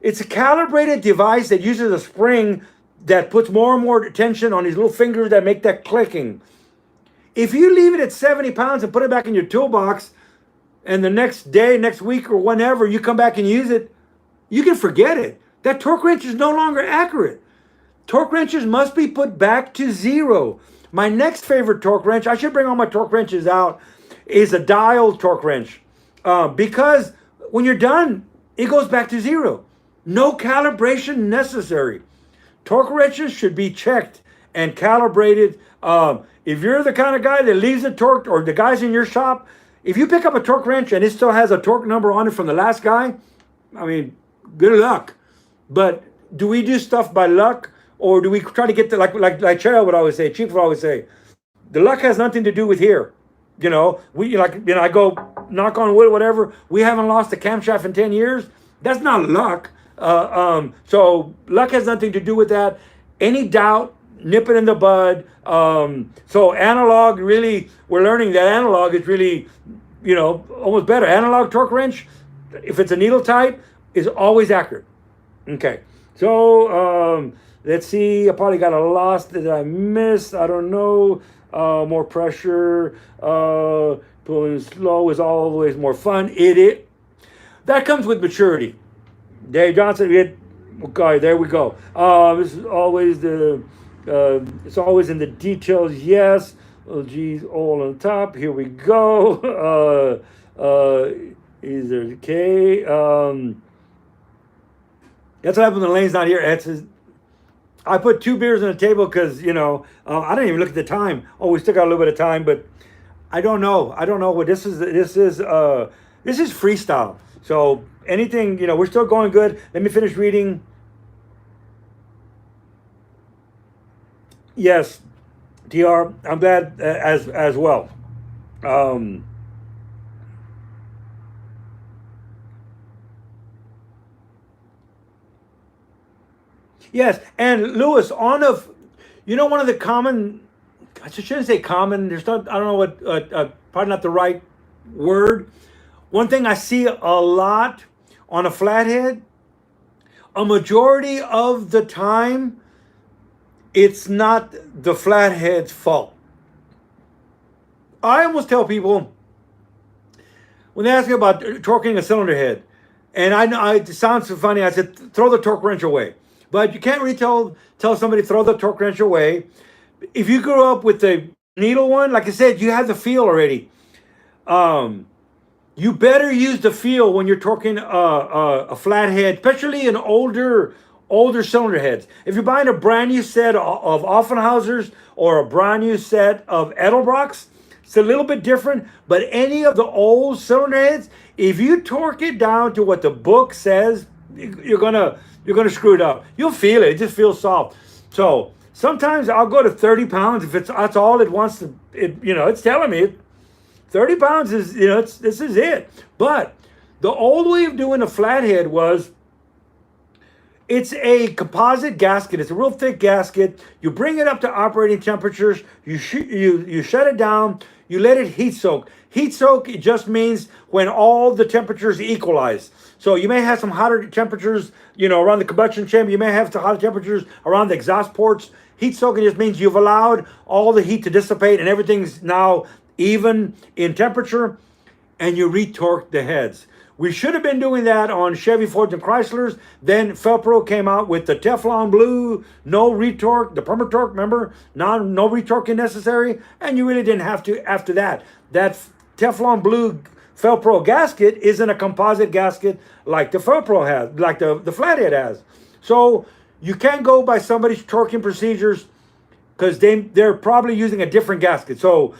It's a calibrated device that uses a spring that puts more and more tension on these little fingers that make that clicking. If you leave it at 70 pounds and put it back in your toolbox, and the next day, next week, or whenever you come back and use it, you can forget it. That torque wrench is no longer accurate. Torque wrenches must be put back to zero. My next favorite torque wrench, I should bring all my torque wrenches out, is a dial torque wrench. Because when you're done, it goes back to zero. No calibration necessary. Torque wrenches should be checked and calibrated. If you're the kind of guy that leaves it torqued, or the guys in your shop, if you pick up a torque wrench and it still has a torque number on it from the last guy, I mean, good luck. But do we do stuff by luck, or do we try to get the, like Cheryl would always say, Chief would always say, the luck has nothing to do with here. I go knock on wood, whatever. We haven't lost a camshaft in 10 years. That's not luck. So luck has nothing to do with that. Any doubt, nip it in the bud. So analog, really, we're learning that analog is really, almost better. Analog torque wrench, if it's a needle type, is always accurate. Okay, so let's see. I probably got a loss that I missed. I don't know. More pressure. Pulling slow is always more fun. That comes with maturity. Dave Johnson, okay, there we go. This is always it's always in the details, yes. Oh, geez, all on top. Here we go. Is there okay? That's what happens when Lane's not here. I put 2 beers on the table because, I didn't even look at the time. Oh, we still got a little bit of time, but I don't know. I don't know what this is. This is freestyle. So anything, we're still going good. Let me finish reading. Yes, TR, I'm glad as well. Yes, and Lewis, one of the common, I shouldn't say common, I don't know what, probably not the right word. One thing I see a lot on a flathead, a majority of the time, it's not the flathead's fault. I almost tell people, when they ask me about torquing a cylinder head, and I know it sounds so funny, I said, throw the torque wrench away. But you can't really tell somebody throw the torque wrench away. If you grew up with the needle one, like I said, you have the feel already. You better use the feel when you're torquing a flathead, especially in older cylinder heads. If you're buying a brand new set of Offenhausers or a brand new set of Edelbrocks, it's a little bit different. But any of the old cylinder heads, if you torque it down to what the book says, you're gonna screw it up. You'll feel it. It just feels soft. So sometimes I'll go to 30 pounds if that's all it wants to. It's telling me 30 pounds is this is it. But the old way of doing a flathead was, It's a composite gasket. It's a real thick gasket. You bring it up to operating temperatures. You shut it down. You let it heat soak. Heat soak, it just means when all the temperatures equalize. So you may have some hotter temperatures, around the combustion chamber. You may have some hotter temperatures around the exhaust ports. Heat soaking just means you've allowed all the heat to dissipate and everything's now even in temperature, and you retorque the heads. We should have been doing that on Chevy, Fords, and Chryslers. Then Felpro came out with the Teflon blue, no retorque, the Permatorque, remember? No retorquing necessary, and you really didn't have to after that. That Teflon blue Felpro gasket isn't a composite gasket like the Felpro has, like the Flathead has. So you can't go by somebody's torquing procedures because they're probably using a different gasket. So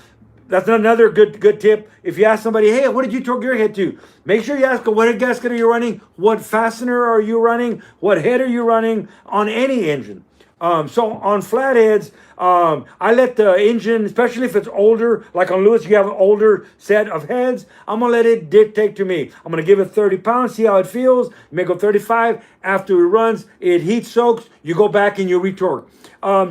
that's another good tip. If you ask somebody, hey, what did you torque your head to? Make sure you ask them, what gasket are you running? What fastener are you running? What head are you running on any engine? So on flatheads, I let the engine, especially if it's older, like on Lewis, you have an older set of heads, I'm going to let it dictate to me. I'm going to give it 30 pounds, see how it feels. You may go 35. After it runs, it heat soaks. You go back and you retorque.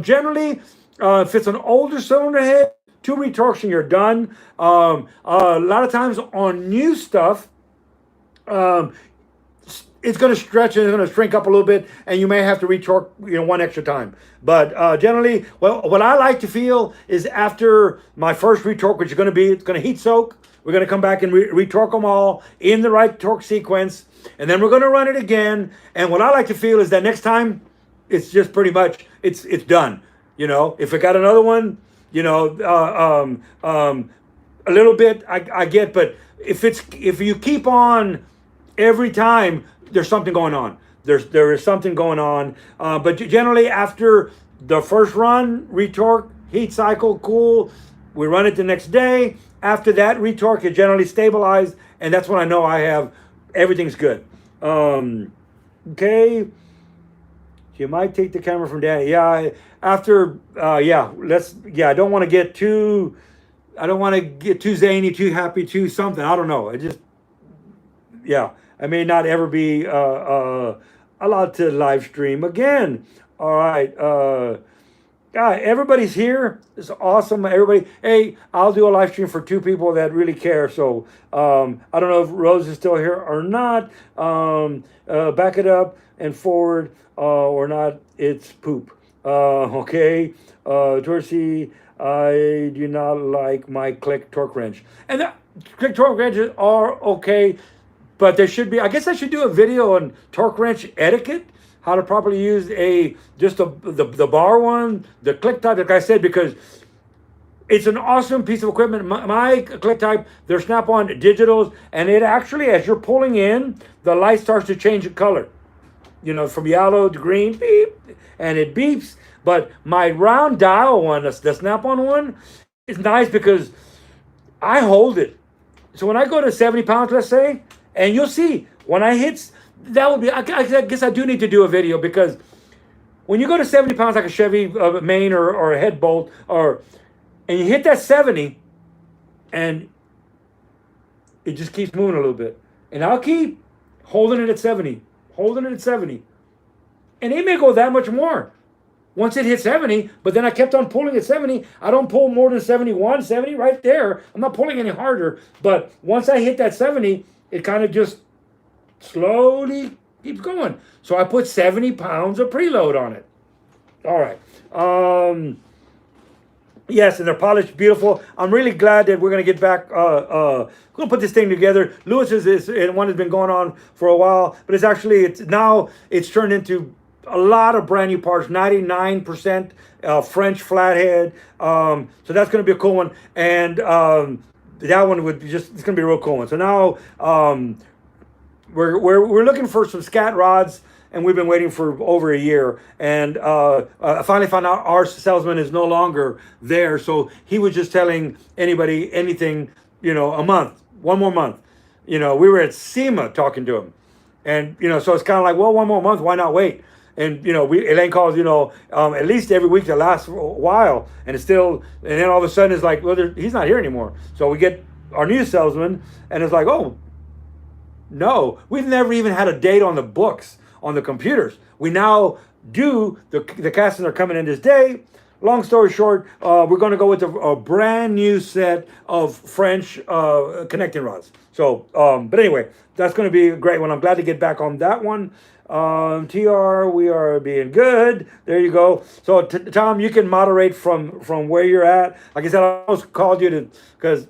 Generally, if it's an older cylinder head, 2 retorques and you're done. A lot of times on new stuff, it's going to stretch and it's going to shrink up a little bit, and you may have to retorque, one extra time. But generally, well, what I like to feel is after my first retorque, which is going to be, it's going to heat soak. We're going to come back and retorque them all in the right torque sequence, and then we're going to run it again. And what I like to feel is that next time, it's just pretty much it's done. If I got another one, a little bit I get, but if you keep on every time, there's something going on. There is something going on. But generally after the first run, retorque, heat cycle, cool. We run it the next day. After that retorque, it generally stabilized, and that's when I know everything's good. Okay. You might take the camera from Danny. Yeah, I don't want to get too zany, too happy, too something. I don't know. I may not ever be allowed to live stream again. All right. Everybody's here. It's awesome. Everybody. Hey, I'll do a live stream for 2 people that really care. So I don't know if Rose is still here or not. Back it up and forward or not. It's poop. Okay. Dorsey, I do not like my click torque wrench. And the click torque wrenches are okay, but there should be, I guess I should do a video on torque wrench etiquette, how to properly use the bar one, the click type, like I said, because it's an awesome piece of equipment. My click type, they're Snap-on digitals, and it actually, as you're pulling in, the light starts to change the color. From yellow to green, beep, and it beeps. But my round dial one, the Snap-on one, is nice because I hold it. So when I go to 70 pounds, let's say, and you'll see, when I hit, that would be, I guess I do need to do a video, because when you go to 70 pounds, like a Chevy main or a head bolt, and you hit that 70, and it just keeps moving a little bit. And I'll keep holding it at 70. And it may go that much more once it hit 70, but then I kept on pulling at 70. I don't pull more than 71, 70 right there. I'm not pulling any harder. But once I hit that 70, it kind of just slowly keeps going. So I put 70 pounds of preload on it. All right. Yes, and they're polished, beautiful. I'm really glad that we're going to get back. We're going to put this thing together. Lewis's one has been going on for a while, but it's turned into a lot of brand new parts, 99% French flathead. So that's going to be a cool one. And that one would be it's going to be a real cool one. So now we're looking for some scat rods, and we've been waiting for over a year. And I finally found out our salesman is no longer there. So he was just telling anybody anything, a month, one more month. We were at SEMA talking to him. And, so it's kind of like, well, one more month, why not wait? And, Elaine calls, at least every week the last while. And then all of a sudden it's like, well, he's not here anymore. So we get our new salesman, and it's like, oh, no, we've never even had a date on the books, on the computers. we now do, the castings are coming in this day. Long story short, we're going to go with a brand new set of French connecting rods. So, but anyway, that's going to be a great one. I'm glad to get back on that one. TR, we are being good. There you go. So, Tom, you can moderate from where you're at. Like I said, I almost called you because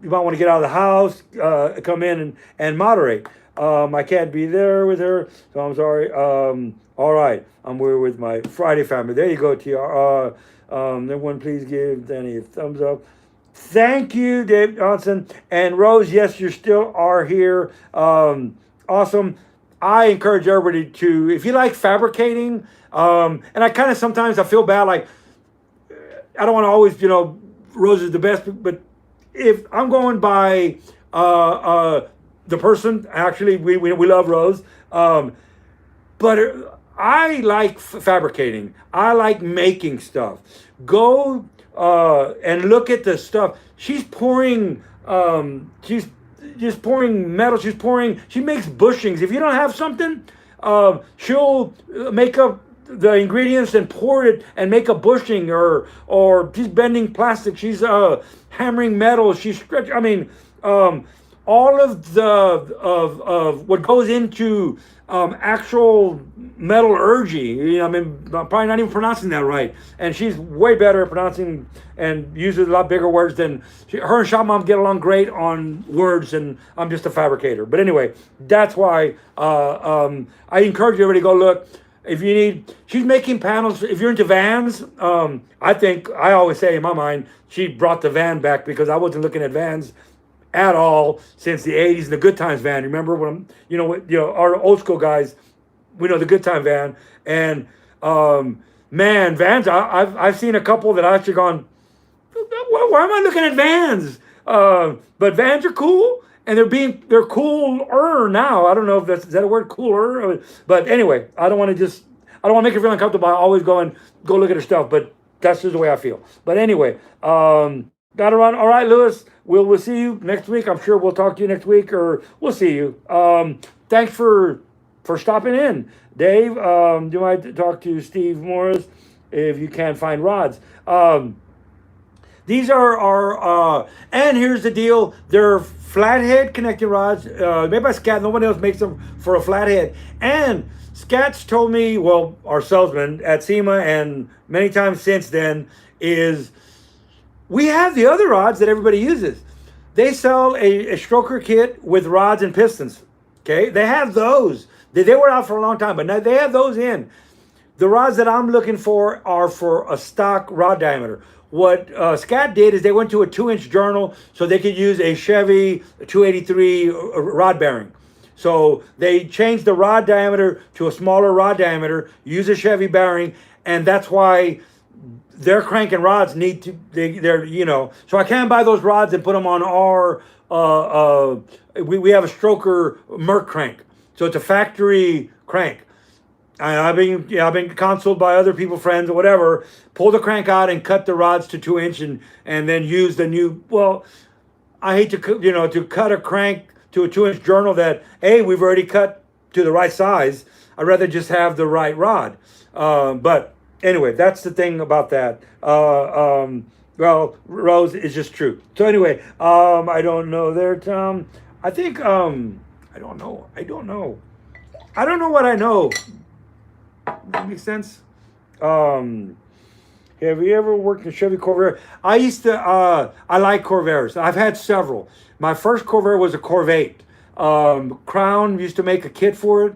you might want to get out of the house, come in and moderate. I can't be there with her, so I'm sorry. All right, we're with my Friday family. There you go, TR. Everyone, please give Danny a thumbs up. Thank you, Dave Johnson. And Rose, yes, you still are here. Awesome. I encourage everybody to, if you like fabricating, and I kind of sometimes I feel bad, like, I don't want to always, Rose is the best, but if I'm going by the person, actually, we love Rose, but I like fabricating. I like making stuff. Go and look at the stuff. She's pouring, she's just pouring metal. She makes bushings. If you don't have something, she'll make up the ingredients and pour it and make a bushing, or she's bending plastic. She's hammering metal. She's stretching. I mean, all of of what goes into actual metallurgy. I mean, I'm probably not even pronouncing that right. And she's way better at pronouncing and uses a lot bigger words than her and Shop Mom get along great on words, and I'm just a fabricator. But anyway, that's why I encourage everybody to go look. If you need, she's making panels. If you're into vans, I always say in my mind, she brought the van back, because I wasn't looking at vans at all since the 80s and the Good Times van. Remember when, our old school guys, we know the Good Time van. And man, vans, I've seen a couple that I actually gone, why am I looking at vans? But vans are cool, and they're cooler now. I don't know if is that a word, cooler? But anyway, I don't want to make her feel uncomfortable by always go look at her stuff, but that's just the way I feel. But anyway, gotta run. All right, Lewis, we'll see you next week. I'm sure we'll talk to you next week, or we'll see you. Thanks for stopping in. Dave, you might talk to Steve Morris if you can't find rods. These are our, and here's the deal. They're flathead connecting rods, made by Scat. Nobody else makes them for a flathead. And Scat's told me, well, our salesman at SEMA and many times since then, is we have the other rods that everybody uses. They sell a stroker kit with rods and pistons. Okay, they have those. They were out for a long time, but now they have those in. The rods that I'm looking for are for a stock rod diameter. What Scat did is they went to a 2-inch journal so they could use a Chevy 283 rod bearing. So they changed the rod diameter to a smaller rod diameter, use a Chevy bearing, and that's why their cranking rods need to, they're, so I can't buy those rods and put them on our, we have a stroker Merc crank. So it's a factory crank. I've been counseled by other people, friends or whatever, pull the crank out and cut the rods to 2-inch and then use the new, well, I hate to cut a crank to a 2-inch journal that, we've already cut to the right size. I'd rather just have the right rod. But anyway, that's the thing about that. Well, Rose is just true. So anyway, I don't know there, Tom. I think, I don't know what I know. That makes sense. Have you ever worked in Chevy Corvair? I used to, I like Corvairs. I've had several. My first Corvair was a Corvette. Crown used to make a kit for it.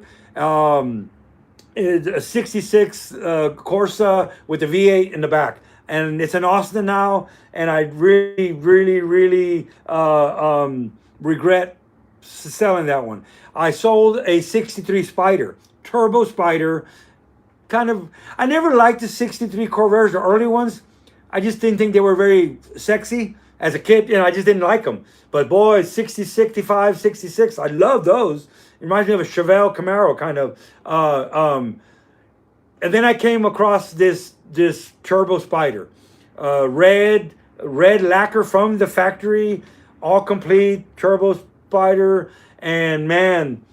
It's a 66 Corsa with a V8 in the back. And it's in Austin now. And I really, really, really regret selling that one. I sold a 63 Spider, turbo Spider. I never liked the 63 Corvairs, the early ones. I just didn't think they were very sexy as a kid, I just didn't like them. But boy, 60, 65, 66, I love those. It reminds me of a Chevelle Camaro kind of. And then I came across this turbo Spider, red lacquer from the factory, all complete turbo Spider, and man,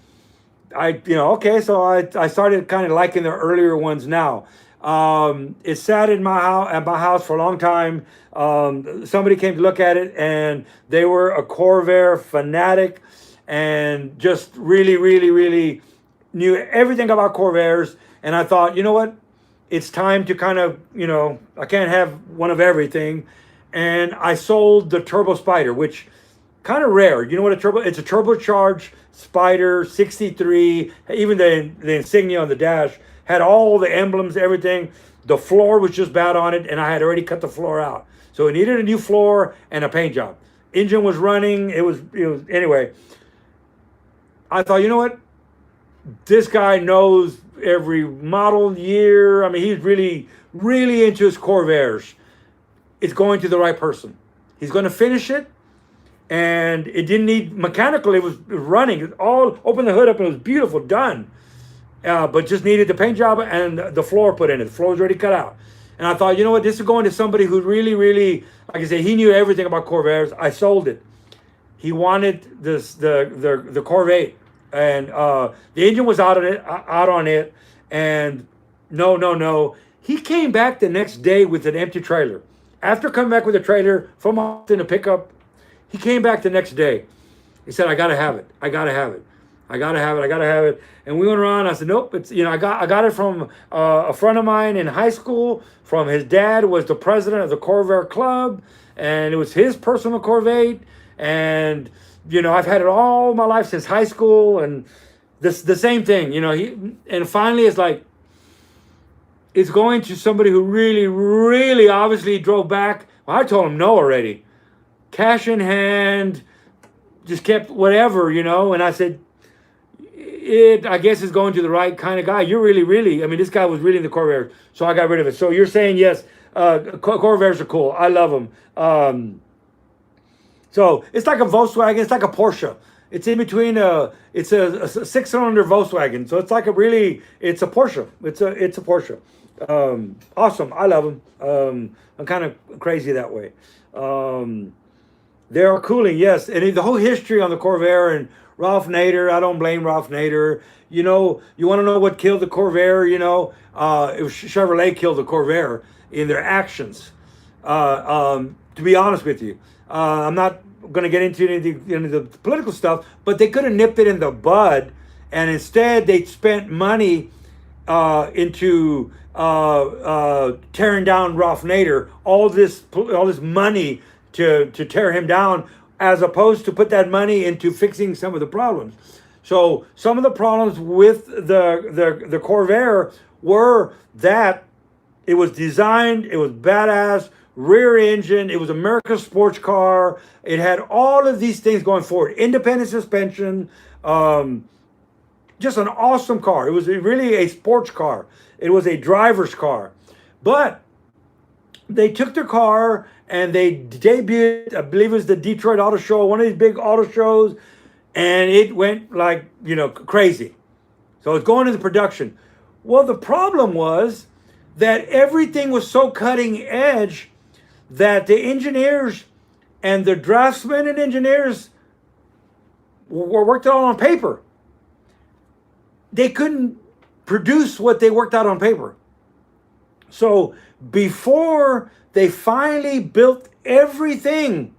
okay, so I started kind of liking the earlier ones now. It sat in my house for a long time. Somebody came to look at it, and they were a Corvair fanatic, and just really, really, really knew everything about Corvairs. And I thought, you know what? It's time to kind of, I can't have one of everything. And I sold the Turbo Spider, which kind of rare. You know what it's a turbocharged Spider 63, even the insignia on the dash had all the emblems, everything. The floor was just bad on it, and I had already cut the floor out. So it needed a new floor and a paint job. Engine was running. It was anyway. I thought, you know what? This guy knows every model year. I mean, he's really, really into his Corvairs. It's going to the right person. He's going to finish it. And it didn't need mechanical. It was running. It all opened the hood up and it was beautiful, done. But just needed the paint job and the floor put in it. The floor was already cut out. And I thought, you know what? This is going to somebody who really, really, like I said, he knew everything about Corvairs. I sold it. He wanted the Corvette, and the engine was out on it. And no. He came back the next day with an empty trailer. After coming back with a trailer from Austin to pick up, he came back the next day. He said, I gotta have it. I gotta have it. And we went around. I said, nope. It's I got it from a friend of mine in high school. From his dad, was the president of the Corvair club, and it was his personal Corvette. And I've had it all my life since high school, and the same thing. And finally it's like, it's going to somebody who really, really obviously drove back. Well, I told him no already. Cash in hand, just kept whatever, and I said, I guess it's going to the right kind of guy. You're really, really, this guy was really in the Corvair, so I got rid of it. So you're saying, yes, Corvairs are cool. I love them. So it's like a Volkswagen, it's like a Porsche. It's in between it's a 6-cylinder Volkswagen. So it's like it's a Porsche. It's a Porsche. Awesome. I love them. I'm kind of crazy that way. They are cooling, yes. And the whole history on the Corvair and Ralph Nader, I don't blame Ralph Nader. You want to know what killed the Corvair? It was Chevrolet killed the Corvair in their actions. To be honest with you, I'm not going to get into the political stuff, but they could have nipped it in the bud, and instead they spent money into tearing down Ralph Nader. All this money to tear him down, as opposed to put that money into fixing some of the problems. So some of the problems with the Corvair were that it was designed, it was badass, rear engine, it was America's sports car. It had all of these things going forward. Independent suspension, just an awesome car. It was really a sports car. It was a driver's car. But they took their car and they debuted, I believe it was the Detroit Auto Show, one of these big auto shows, and it went like, crazy. So it's going into production. Well, the problem was that everything was so cutting edge that the engineers and the draftsmen and engineers were worked out on paper. They couldn't produce what they worked out on paper. So before they finally built everything,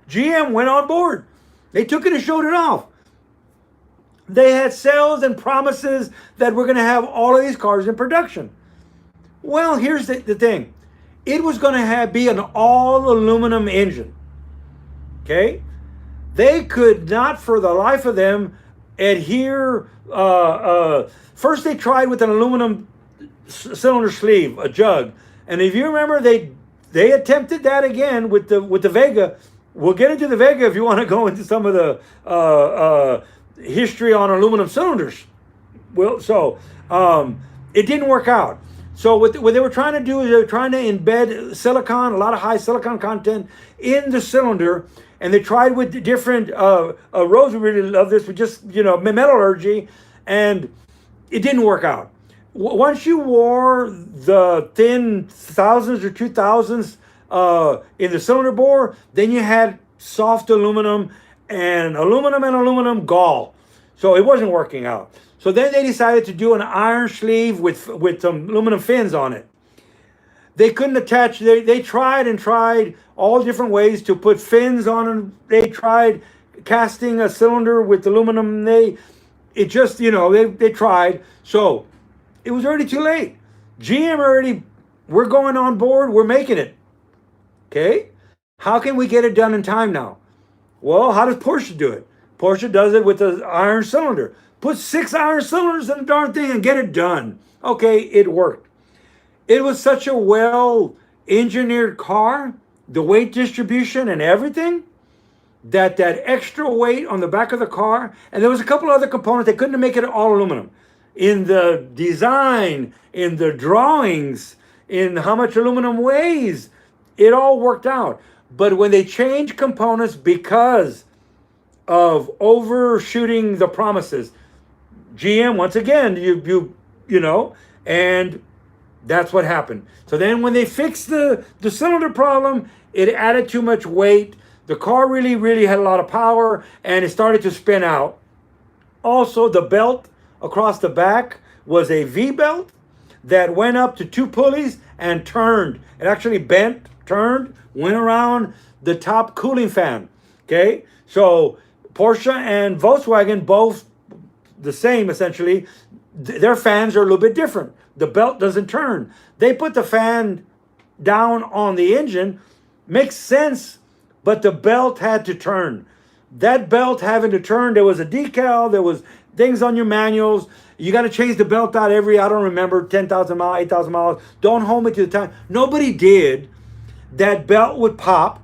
GM went on board. They took it and showed it off. They had sales and promises that we're going to have all of these cars in production. Well, here's the thing. It was going to be an all aluminum engine. Okay? They could not for the life of them adhere. First they tried with an aluminum cylinder sleeve, a jug. And if you remember, they attempted that again with the Vega. We'll get into the Vega if you want to go into some of the history on aluminum cylinders. Well, so it didn't work out. So what they were trying to do is they were trying to embed silicon, a lot of high silicon content in the cylinder. And they tried with different, Rose would really love this, with just, metallurgy, and it didn't work out. Once you wore the thin thousands or 2000s in the cylinder bore, then you had soft aluminum and aluminum gall. So it wasn't working out. So then they decided to do an iron sleeve with some aluminum fins on it. They couldn't attach, they tried and tried all different ways to put fins on them. They tried casting a cylinder with aluminum. It just, they tried. So it was already too late. GM already, we're going on board, we're making it. Okay? How can we get it done in time now? Well, how does Porsche do it? Porsche does it with an iron cylinder. Put 6 iron cylinders in the darn thing and get it done. Okay, it worked. It was such a well-engineered car, the weight distribution and everything, that extra weight on the back of the car, and there was a couple other components, they couldn't make it all aluminum. In the design, in the drawings, in how much aluminum weighs, it all worked out. But when they changed components because of overshooting the promises, GM, once again, and that's what happened. So then when they fixed the cylinder problem, it added too much weight. The car really, really had a lot of power, and it started to spin out. Also, the belt across the back was a V-belt that went up to 2 pulleys and turned. It actually bent, turned, went around the top cooling fan. Okay? So Porsche and Volkswagen, both the same essentially. Their fans are a little bit different. The belt doesn't turn. They put the fan down on the engine. Makes sense, but the belt had to turn. That belt having to turn, there was a decal, there was things on your manuals. You got to change the belt out every, I don't remember, 10,000 miles, 8,000 miles. Don't hold me to the time. Nobody did. That belt would pop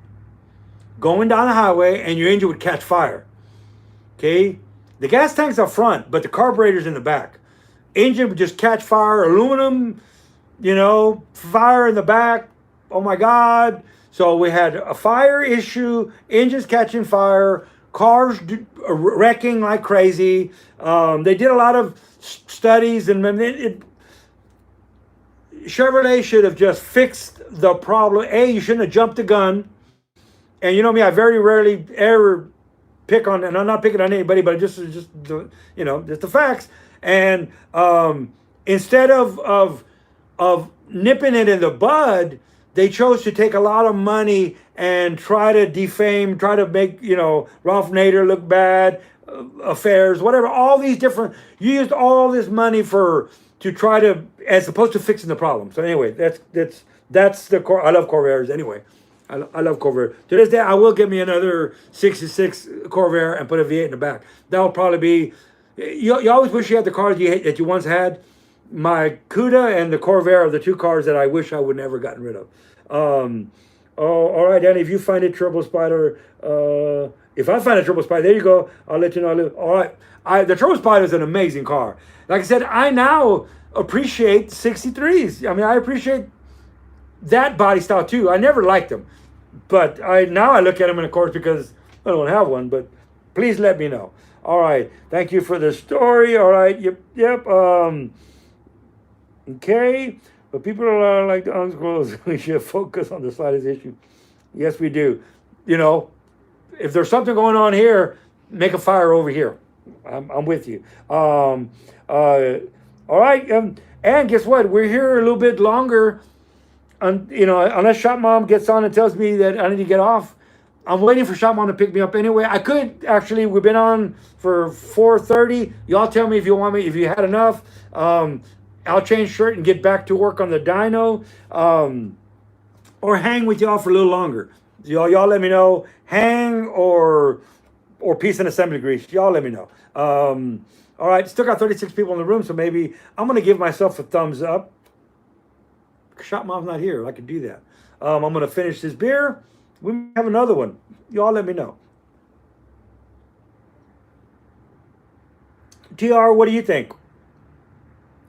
going down the highway and your engine would catch fire. Okay? The gas tank's up front, but the carburetor's in the back. Engine would just catch fire, aluminum, fire in the back. Oh my God. So we had a fire issue, engines catching fire, cars wrecking like crazy. They did a lot of studies, and Chevrolet should have just fixed the problem. You shouldn't have jumped the gun. And you know me, I very rarely ever pick on, and I'm not picking on anybody, but just the facts. And instead of nipping it in the bud, they chose to take a lot of money and try to defame, try to make, Ralph Nader look bad, affairs, whatever, all these different, you used all this money to try to, as opposed to fixing the problem. So anyway, that's the core. I love Corvairs anyway. I love Corvair. To this day, I will get me another 66 Corvair and put a V8 in the back. That'll probably be, you always wish you had the cars that you once had. My Cuda and the Corvair are the 2 cars that I wish I would never gotten rid of. All right, Danny, if you find a Turbo Spider, if I find a Turbo Spider, there you go. I'll let you know. All right. The Turbo Spider is an amazing car. Like I said, I now appreciate 63s. I mean, I appreciate that body style too. I never liked them. But now I look at them, and of course, because I don't have one, but please let me know. All right. Thank you for the story. All right. Yep. Okay. But people are like the unscrolls. We should focus on the slightest issue. Yes, we do. If there's something going on here, make a fire over here. I'm with you. All right. And guess what? We're here a little bit longer. Unless Shop Mom gets on and tells me that I need to get off, I'm waiting for Shop Mom to pick me up anyway. I could actually. We've been on for 4:30. Y'all tell me if you want me. If you had enough, I'll change shirt and get back to work on the dyno, or hang with y'all for a little longer. Y'all let me know. Hang or peace and assembly grease. Y'all let me know. All right. Still got 36 people in the room, so maybe I'm gonna give myself a thumbs up. Shop Mom's not here. I could do that. I'm going to finish this beer. We might have another one. Y'all let me know. TR, what do you think?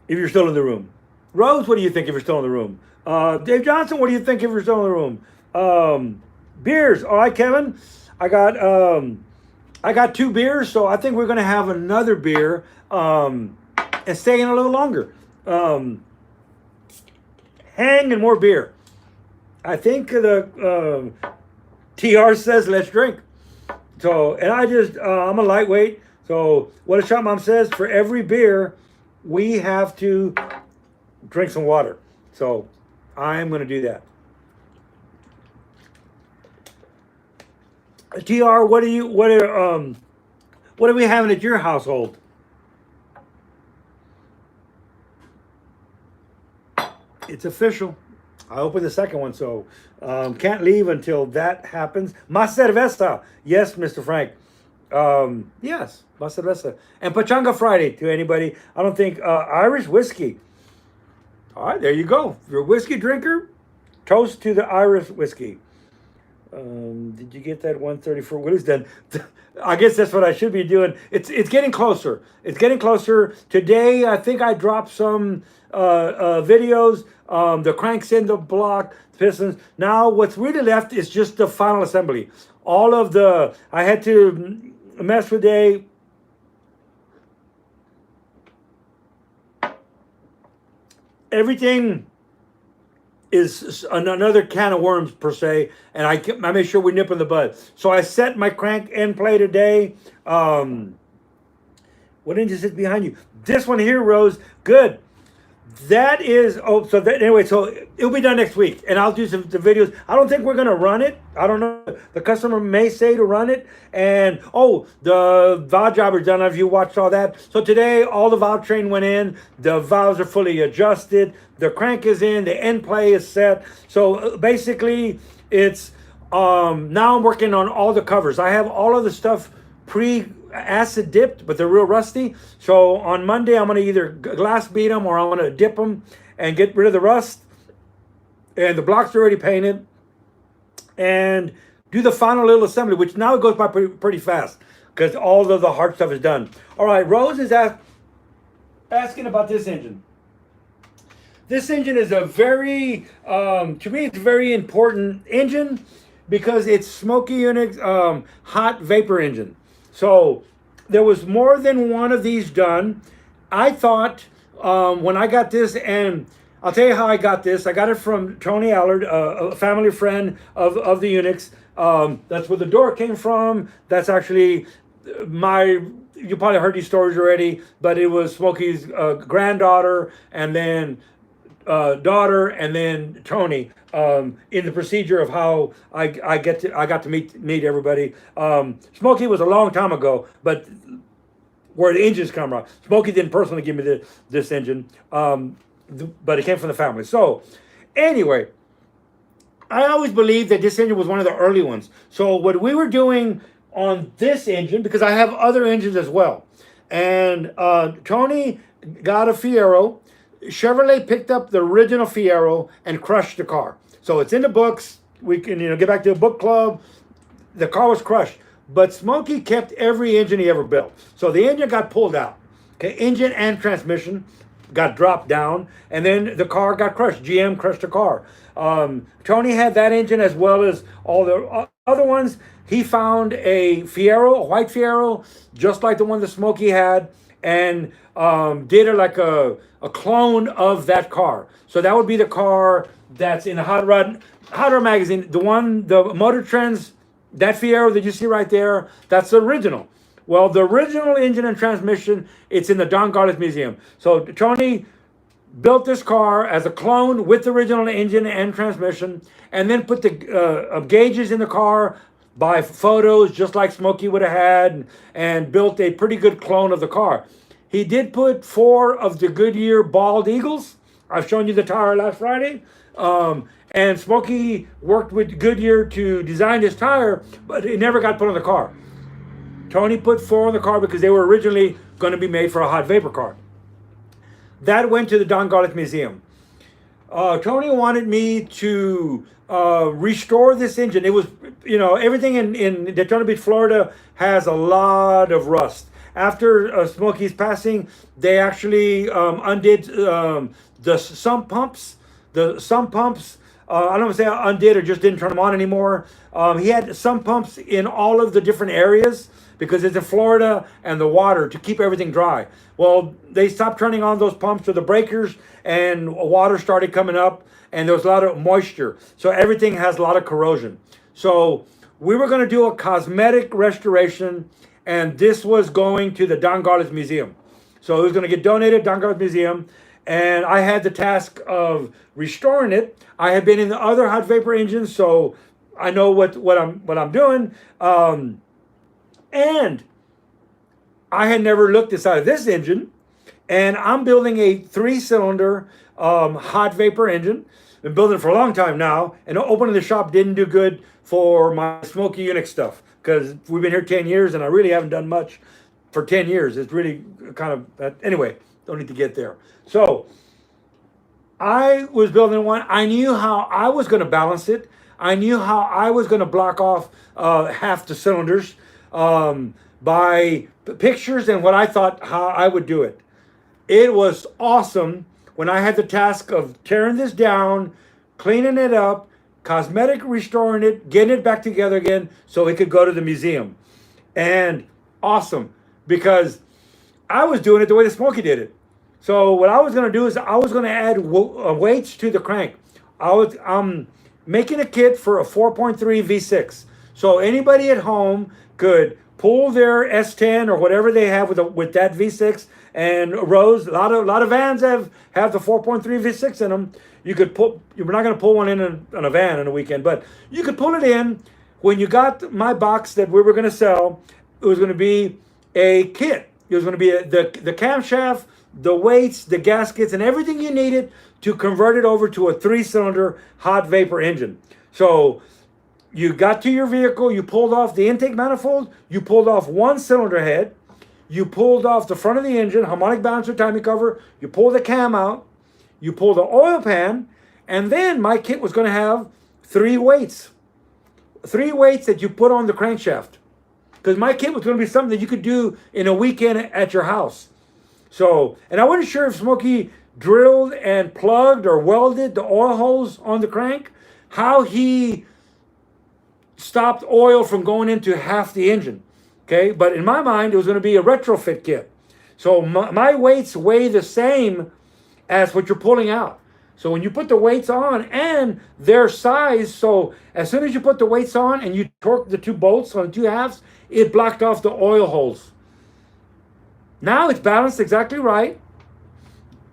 If you're still in the room. Rose, what do you think if you're still in the room? Dave Johnson, what do you think if you're still in the room? Beers. All right, Kevin. I got 2 beers, so I think we're going to have another beer and stay in a little longer. Hang and more beer. I think the TR says let's drink. So, and I'm a lightweight, So what a shop mom says, for every beer, we have to drink some water. So I'm going to do that. TR, what are we having at your household? It's official. I opened the second one, so can't leave until that happens. Más cerveza. Yes, Mr. Frank. Yes, más cerveza. And Pachanga Friday to anybody. I don't think Irish whiskey. All right, there you go. If you're a whiskey drinker, toast to the Irish whiskey. Did you get that 134 Willie's done? I guess that's what I should be doing. It's getting closer. It's getting closer. Today, I think I dropped some videos. The cranks in the block, pistons. Now, what's really left is just the final assembly. All of the, I had to mess with everything is another can of worms per se, and I make sure we nip in the bud. So I set my crank end play today. What engine sits behind you? This one here, Rose. Good. That is, anyway, so it'll be done next week, and I'll do some the videos. I don't think we're gonna run it. I don't know. The customer may say to run it, and the valve jobber's done. If you watched all that, so today all the valve train went in. The valves are fully adjusted. The crank is in. The end play is set. So basically, it's now I'm working on all the covers. I have all of the stuff acid dipped, but they're real rusty. So on Monday, I'm going to either glass beat them or I'm going to dip them and get rid of the rust. And the blocks are already painted. And do the final little assembly, which now it goes by pretty fast because all of the hard stuff is done. All right, Rose is asking about this engine. This engine is a very, to me, it's a very important engine because it's Smokey Yunick's hot vapor engine. So there was more than one of these done. I thought when I got this, and I'll tell you how I got this. I got it from Tony Allard, a family friend of the Yunicks. That's where the door came from. That's actually you probably heard these stories already, but it was Smokey's granddaughter and then daughter and then Tony in the procedure of how I got to meet everybody. Smokey was a long time ago, but where the engines come from. Smokey didn't personally give me this engine, but it came from the family. So anyway, I always believed that this engine was one of the early ones. So what we were doing on this engine, because I have other engines as well, and Tony got a Fiero. Chevrolet picked up the original Fiero and crushed the car. So it's in the books. We can get back to the book club. The car was crushed. But Smokey kept every engine he ever built. So the engine got pulled out. Okay, engine and transmission got dropped down. And then the car got crushed. GM crushed the car. Tony had that engine as well as all the other ones. He found a Fiero, a white Fiero, just like the one that Smokey had, and did it like a clone of that car. So that would be the car that's in the Hot Rod magazine. The Motor Trends, that Fiero that you see right there, that's the original. Well, the original engine and transmission, it's in the Don Garlits Museum. So Tony built this car as a clone with the original engine and transmission, and then put the gauges in the car by photos, just like Smokey would have had, and built a pretty good clone of the car. He did put 4 of the Goodyear Bald Eagles. I've shown you the tire last Friday. And Smokey worked with Goodyear to design this tire, but it never got put on the car. Tony put 4 on the car because they were originally going to be made for a hot vapor car. That went to the Don Garlits Museum. Tony wanted me to restore this engine. It was, everything in Daytona Beach, Florida has a lot of rust. After Smokey's passing, they actually undid the sump pumps. The sump pumps, I don't want to say undid or just didn't turn them on anymore. He had sump pumps in all of the different areas because it's in Florida and the water to keep everything dry. Well, they stopped turning on those pumps or the breakers and water started coming up and there was a lot of moisture. So everything has a lot of corrosion. So we were going to do a cosmetic restoration and this was going to the Don Garlis Museum. So it was going to get donated to Don Garlis Museum, and I had the task of restoring it. I had been in the other hot vapor engines, so I know what I'm doing. And I had never looked inside of this engine, and I'm building a 3-cylinder hot vapor engine. Been building it for a long time now, and opening the shop didn't do good for my Smokey Yunick stuff, because we've been here 10 years and I really haven't done much for 10 years. It's really kind of, anyway, don't need to get there. So I was building one. I knew how I was going to balance it. I knew how I was going to block off half the cylinders by pictures and what I thought how I would do it. It was awesome when I had the task of tearing this down, cleaning it up, cosmetic restoring it, getting it back together again so it could go to the museum. And awesome, because I was doing it the way the Smokey did it. So what I was going to do is I was going to add weights to the crank. I'm making a kit for a 4.3 V6. So anybody at home could pull their S10 or whatever they have with that V6 and rows. A lot of vans have the 4.3 V6 in them. You could pull. You're not going to pull one in a van on a weekend, but you could pull it in. When you got my box that we were going to sell, it was going to be a kit. It was going to be the camshaft, the weights, the gaskets, and everything you needed to convert it over to a 3-cylinder hot vapor engine. So you got to your vehicle, you pulled off the intake manifold, you pulled off one cylinder head, you pulled off the front of the engine, harmonic balancer, timing cover, you pulled the cam out, you pulled the oil pan, and then my kit was going to have 3 weights. 3 weights that you put on the crankshaft. Because my kit was going to be something that you could do in a weekend at your house. So, and I wasn't sure if Smokey drilled and plugged or welded the oil holes on the crank, how he stopped oil from going into half the engine. Okay, but in my mind, it was going to be a retrofit kit. So my weights weigh the same as what you're pulling out. So when you put the weights on and their size, so as soon as you put the weights on and you torque the 2 bolts on the 2 halves, it blocked off the oil holes. Now it's balanced exactly right.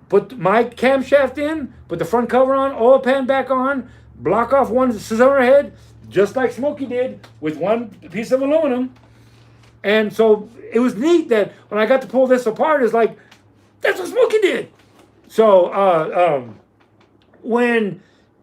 Put my camshaft in, put the front cover on, oil pan back on, block off one cylinder head, just like Smokey did with one piece of aluminum. And so it was neat that when I got to pull this apart, it's like, that's what Smokey did. So when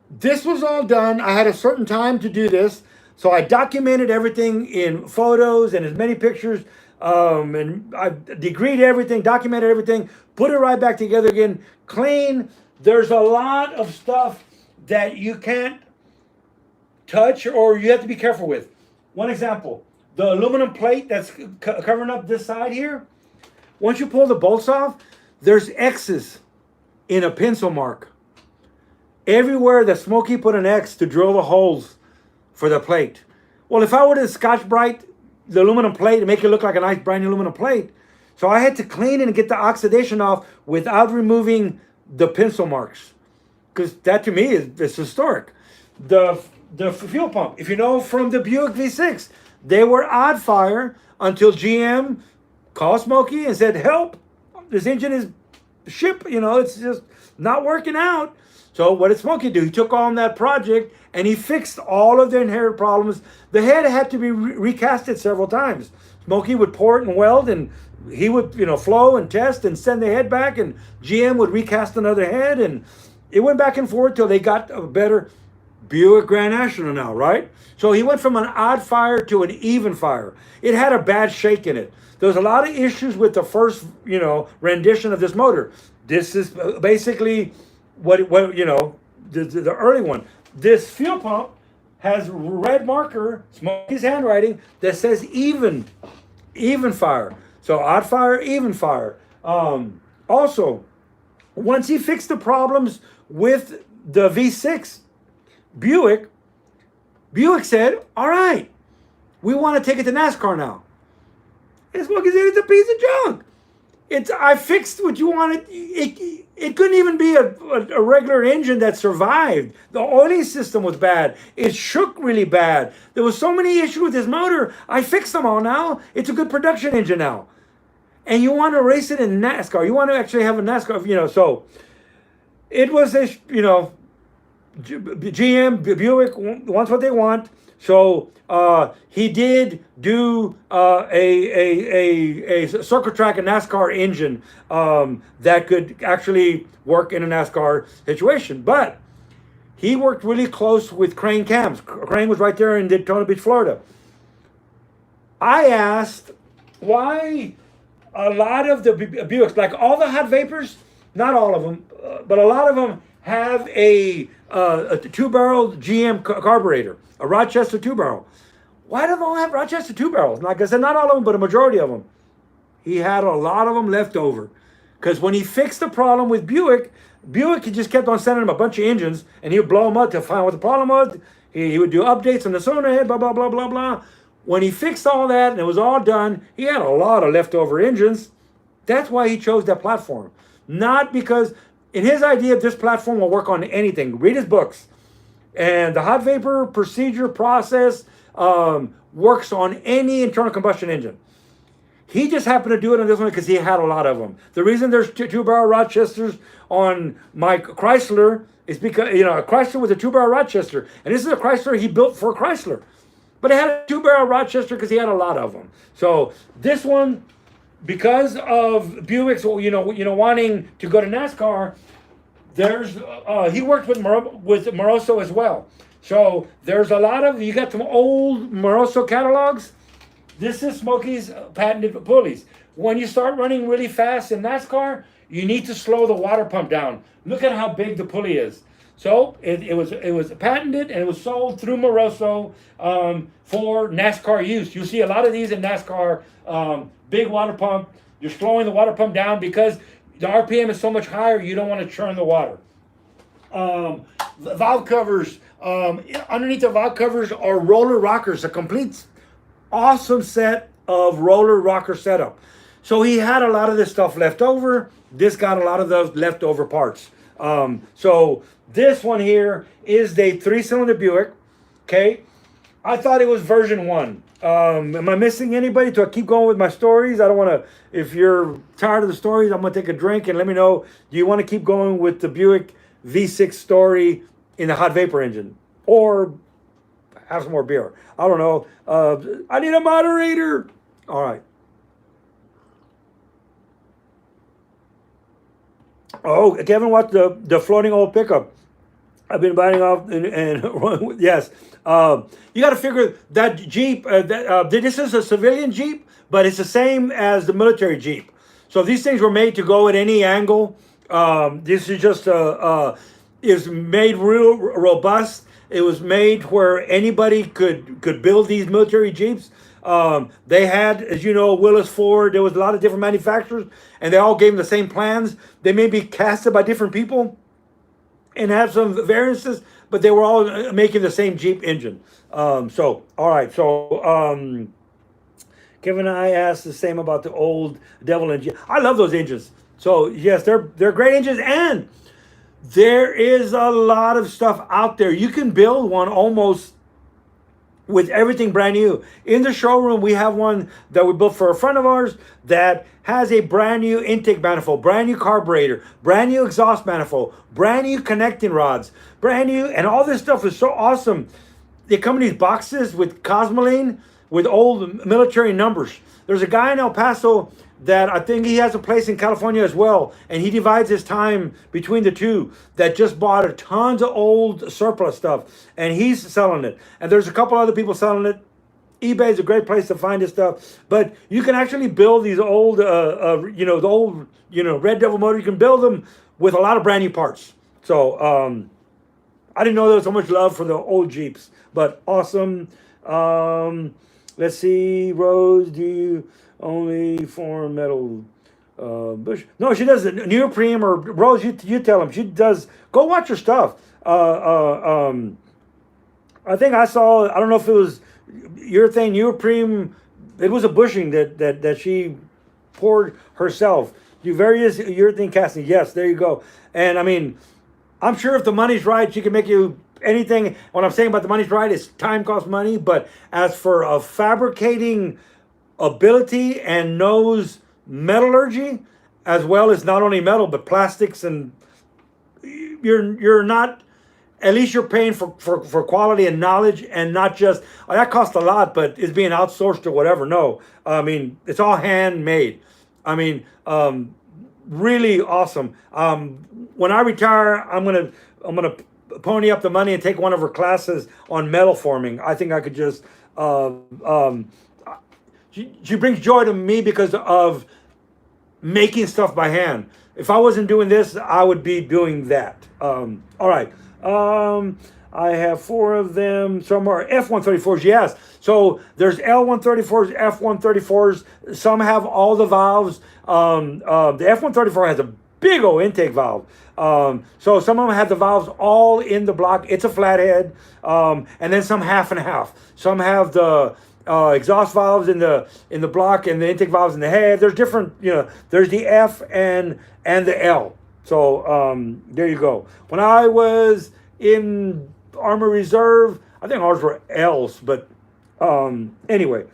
this was all done, I had a certain time to do this. So I documented everything in photos and as many pictures. And I degreed everything, documented everything, put it right back together again, clean. There's a lot of stuff that you can't touch or you have to be careful with. One example, the aluminum plate that's covering up this side here. Once you pull the bolts off, there's X's in a pencil mark. Everywhere that Smokey put an X to drill the holes for the plate. Well, if I were to Scotch-Brite the aluminum plate and make it look like a nice brand new aluminum plate, so I had to clean it and get the oxidation off without removing the pencil marks, because that to me is historic. The fuel pump, if you know from the Buick V6, they were odd fire until GM called Smokey and said, help, this engine is ship, it's just not working out. So what did Smokey do? He took on that project and he fixed all of the inherent problems. The head had to be recasted several times. Smokey would pour it and weld, and he would, flow and test and send the head back, and GM would recast another head, and it went back and forth till they got a better Buick Grand National now, right? So he went from an odd fire to an even fire. It had a bad shake in it. There was a lot of issues with the first, rendition of this motor. This is basically the early one. This fuel pump has red marker, Smokey's handwriting, that says even fire. So odd fire, even fire. Also, once he fixed the problems with the V6 Buick said, all right, we want to take it to NASCAR now. And Smokey said, it's a piece of junk. I fixed what you wanted. It couldn't even be a regular engine that survived. The oiling system was bad. It shook really bad. There was so many issues with this motor. I fixed them all now. It's a good production engine now. And you want to race it in NASCAR. You want to actually have a NASCAR, so it was a, GM, Buick wants what they want. So he did do a circle track, a NASCAR engine that could actually work in a NASCAR situation. But he worked really close with Crane Cams. Crane was right there in Daytona Beach, Florida. I asked why a lot of the Buicks, like all the hot vapors, not all of them, but a lot of them have a two-barrel GM carburetor, a Rochester two-barrel. Why do they all have Rochester two-barrels? Like I said, not all of them, but a majority of them. He had a lot of them left over. Because when he fixed the problem with Buick, he just kept on sending him a bunch of engines, and he would blow them up to find what the problem was. He would do updates on the cylinder head, blah, blah, blah, blah, blah. When he fixed all that and it was all done, he had a lot of leftover engines. That's why he chose that platform. Not because, in his idea, this platform will work on anything. Read his books. And the hot vapor procedure process works on any internal combustion engine. He just happened to do it on this one because he had a lot of them. The reason there's two-barrel Rochesters on my Chrysler is because, a Chrysler was a two-barrel Rochester. And this is a Chrysler he built for Chrysler. But it had a two-barrel Rochester because he had a lot of them. So this one, because of Buick's, wanting to go to NASCAR, he worked with Moroso as well. So there's a lot of, you got some old Moroso catalogs. This is Smokey's patented pulleys. When you start running really fast in NASCAR, you need to slow the water pump down. Look at how big the pulley is. So it was patented and it was sold through Moroso for NASCAR use. You see a lot of these in NASCAR, big water pump. You're slowing the water pump down because the RPM is so much higher, you don't want to churn the water. The valve covers, underneath the valve covers are roller rockers, a complete awesome set of roller rocker setup. So he had a lot of this stuff left over. This got a lot of those leftover parts. So this one here is the 3-cylinder Buick. Okay. I thought it was version 1. Am I missing anybody? Do I keep going with my stories? I don't want to, if you're tired of the stories, I'm going to take a drink and let me know. Do you want to keep going with the Buick V6 story in the hot vapor engine? Or have some more beer? I don't know. I need a moderator. All right. Oh, Kevin watched the floating old pickup. I've been biting off and yes. You got to figure that Jeep, this is a civilian Jeep, but it's the same as the military Jeep. So these things were made to go at any angle. This is just, is made real robust. It was made where anybody could build these military Jeeps. They had, as you know, Willis Ford, there was a lot of different manufacturers, and they all gave them the same plans. They may be casted by different people and have some variances, but they were all making the same Jeep engine. So, all right. So, Kevin and I asked the same about the old Devil engine. I love those engines. So, yes, they're great engines, and there is a lot of stuff out there. You can build one almost with everything brand new. In the showroom, we have one that we built for a friend of ours that has a brand new intake manifold, brand new carburetor, brand new exhaust manifold, brand new connecting rods, brand new, and all this stuff is so awesome. They come in these boxes with Cosmoline with old military numbers. There's a guy in El Paso that I think he has a place in California as well, and he divides his time between the two, that just bought a tons of old surplus stuff, and he's selling it. And there's a couple other people selling it. eBay is a great place to find this stuff, but you can actually build these old, the old, Red Devil motor. You can build them with a lot of brand new parts. So I didn't know there was so much love for the old Jeeps, but awesome. Let's see, Rose, do you only form metal bush? No, she does neoprene, or Rose, you tell him. She does. Go watch her stuff. I think I saw, I don't know if it was urethane neoprene. It was a bushing that she poured herself. Do various urethane casting. Yes, there you go. And I mean, I'm sure if the money's right, she can make you anything. What I'm saying about the money's right is time costs money. But as for a fabricating ability and knows metallurgy, as well as not only metal but plastics, and you're not, at least you're paying for quality and knowledge, and not just, oh, that costs a lot but it's being outsourced or whatever. No, I mean, it's all handmade. I mean, really awesome. When I retire, I'm gonna pony up the money and take one of her classes on metal forming. I think I could just she brings joy to me because of making stuff by hand. If I wasn't doing this, I would be doing that. All right. I have 4 of them. Some are F-134s, yes. So there's L-134s, F-134s. Some have all the valves. The F-134 has a big old intake valve. So some of them have the valves all in the block. It's a flathead. And then some half and half. Some have the exhaust valves in the block and the intake valves in the head. There's different, there's the F and the L. So there you go. When I was in Army Reserve, I think ours were L's, but anyway,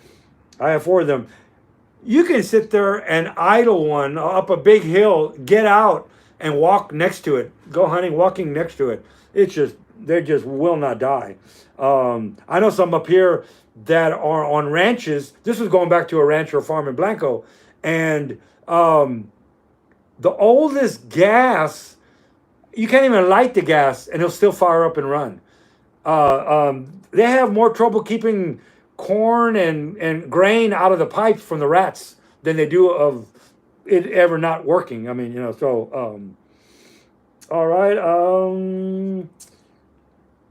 I have 4 of them. You can sit there and idle one up a big hill, get out and walk next to it. Go hunting, walking next to it. They just will not die. I know some up here that are on ranches. This was going back to a ranch or a farm in Blanco, and the oldest gas, you can't even light the gas and it'll still fire up and run. They have more trouble keeping corn and grain out of the pipes from the rats than they do of it ever not working. I mean, so all right.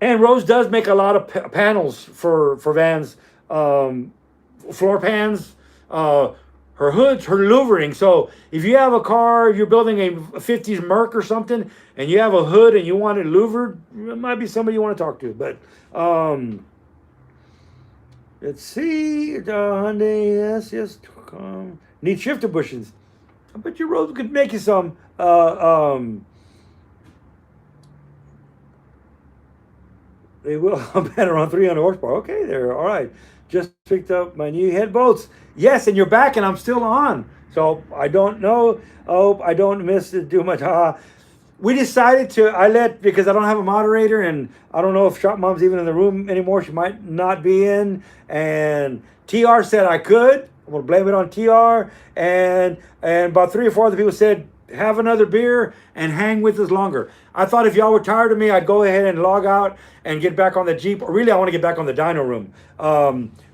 And Rose does make a lot of panels for vans, floor pans, her hoods, her louvering. So if you have a car, you're building a 50s Merc or something, and you have a hood and you want it louvered, it might be somebody you want to talk to. But let's see, Hyundai, yes. Need shifter bushings. I bet your Rose could make you some. They will bet around 300 horsepower. Okay, there. All right. Just picked up my new head bolts. Yes, and you're back, and I'm still on. So I don't know. Oh, I don't miss it too much. We decided because I don't have a moderator, and I don't know if Shop Mom's even in the room anymore. She might not be in. And TR said I could. I'm going to blame it on TR. And about 3 or 4 other people said, have another beer and hang with us longer. I thought if y'all were tired of me, I'd go ahead and log out and get back on the Jeep. Or really, I want to get back on the dyno room.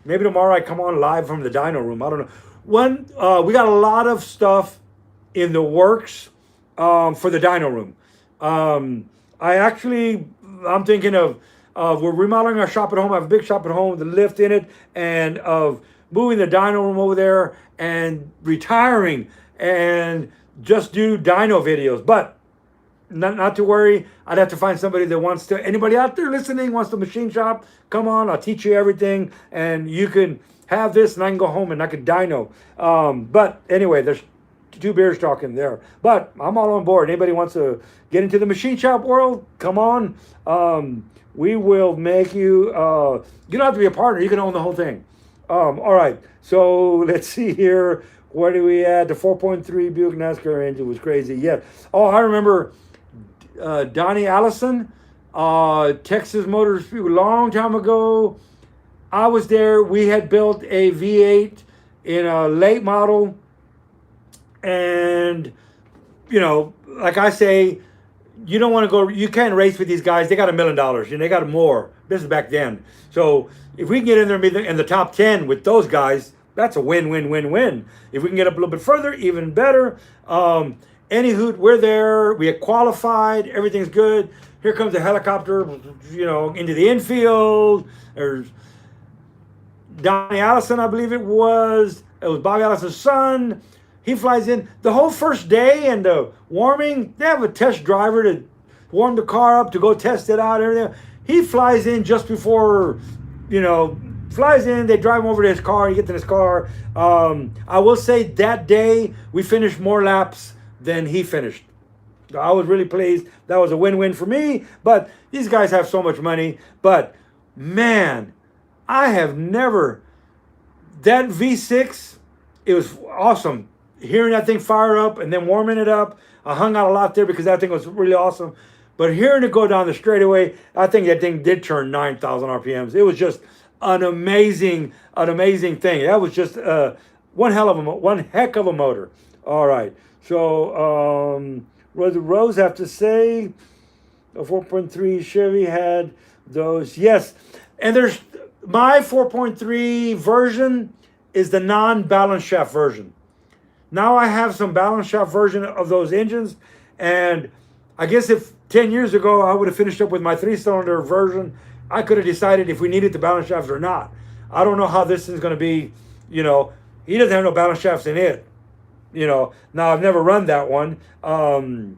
Maybe tomorrow I come on live from the dyno room. I don't know. We got a lot of stuff in the works for the dyno room. I'm thinking of we're remodeling our shop at home. I have a big shop at home with a lift in it, and of moving the dyno room over there and retiring and just do dyno videos. But not to worry, I'd have to find somebody that wants to, anybody out there listening wants to machine shop, come on, I'll teach you everything, and you can have this and I can go home and I can dyno. But anyway, there's 2 beers talking there. But I'm all on board. Anybody wants to get into the machine shop world, come on. We will make you, you don't have to be a partner, you can own the whole thing. All right, so let's see here. Where do we at? The 4.3 Buick NASCAR engine was crazy. Yeah. Oh, I remember Donnie Allison, Texas Motors, a long time ago. I was there. We had built a V8 in a late model. And, like I say, you don't want to go, you can't race with these guys. They got $1 million and they got more. This is back then. So if we can get in there and be in the top 10 with those guys, that's a win, win, win, win. If we can get up a little bit further, even better. Anywho, we're there. We had qualified. Everything's good. Here comes the helicopter, into the infield. There's Donnie Allison, I believe it was. It was Bobby Allison's son. He flies in. The whole first day and the warming, they have a test driver to warm the car up, to go test it out, everything. He flies in just before, flies in, they drive him over to his car, he gets in his car. I will say that day we finished more laps than he finished. I was really pleased. That was a win-win for me. But these guys have so much money. But man, I have never, that V6, it was awesome. Hearing that thing fire up and then warming it up. I hung out a lot there because that thing was really awesome. But hearing it go down the straightaway, I think that thing did turn 9,000 RPMs. It was just an amazing thing. That was just one heck of a motor. All right. So what did Rose have to say? A 4.3 Chevy had those. Yes. And there's my 4.3 version is the non-balance shaft version. Now I have some balance shaft version of those engines, and I guess if 10 years ago I would have finished up with my 3-cylinder version, I could have decided if we needed the balance shafts or not. I don't know how this is going to be. You know, he doesn't have no balance shafts in it. You know, now I've never run that one. I've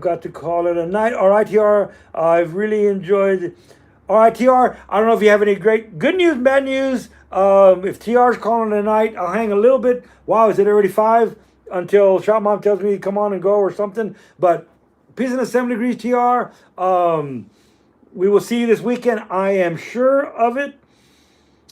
got to call it a night. All right, TR, I've really enjoyed. All right, TR, I don't know if you have any great good news, bad news. If TR's calling it a night, I'll hang a little bit. Wow, is it already 5? Until Shop Mom tells me to come on and go or something. But peace and assembly degrees, TR. We will see you this weekend. I am sure of it.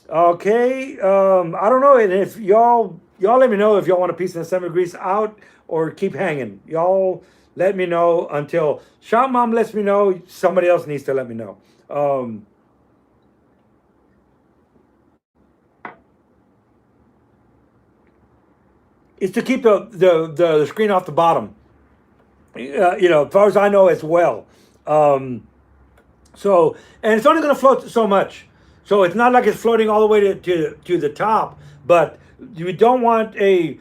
Okay. I don't know. And if y'all let me know if y'all want a piece of assembly grease out or keep hanging. Y'all let me know until Shop Mom lets me know. Somebody else needs to let me know. Is to keep the screen off the bottom. You know, as far as I know as well. So, and it's only going to float so much. So it's not like it's floating all the way to the top, but you don't want a,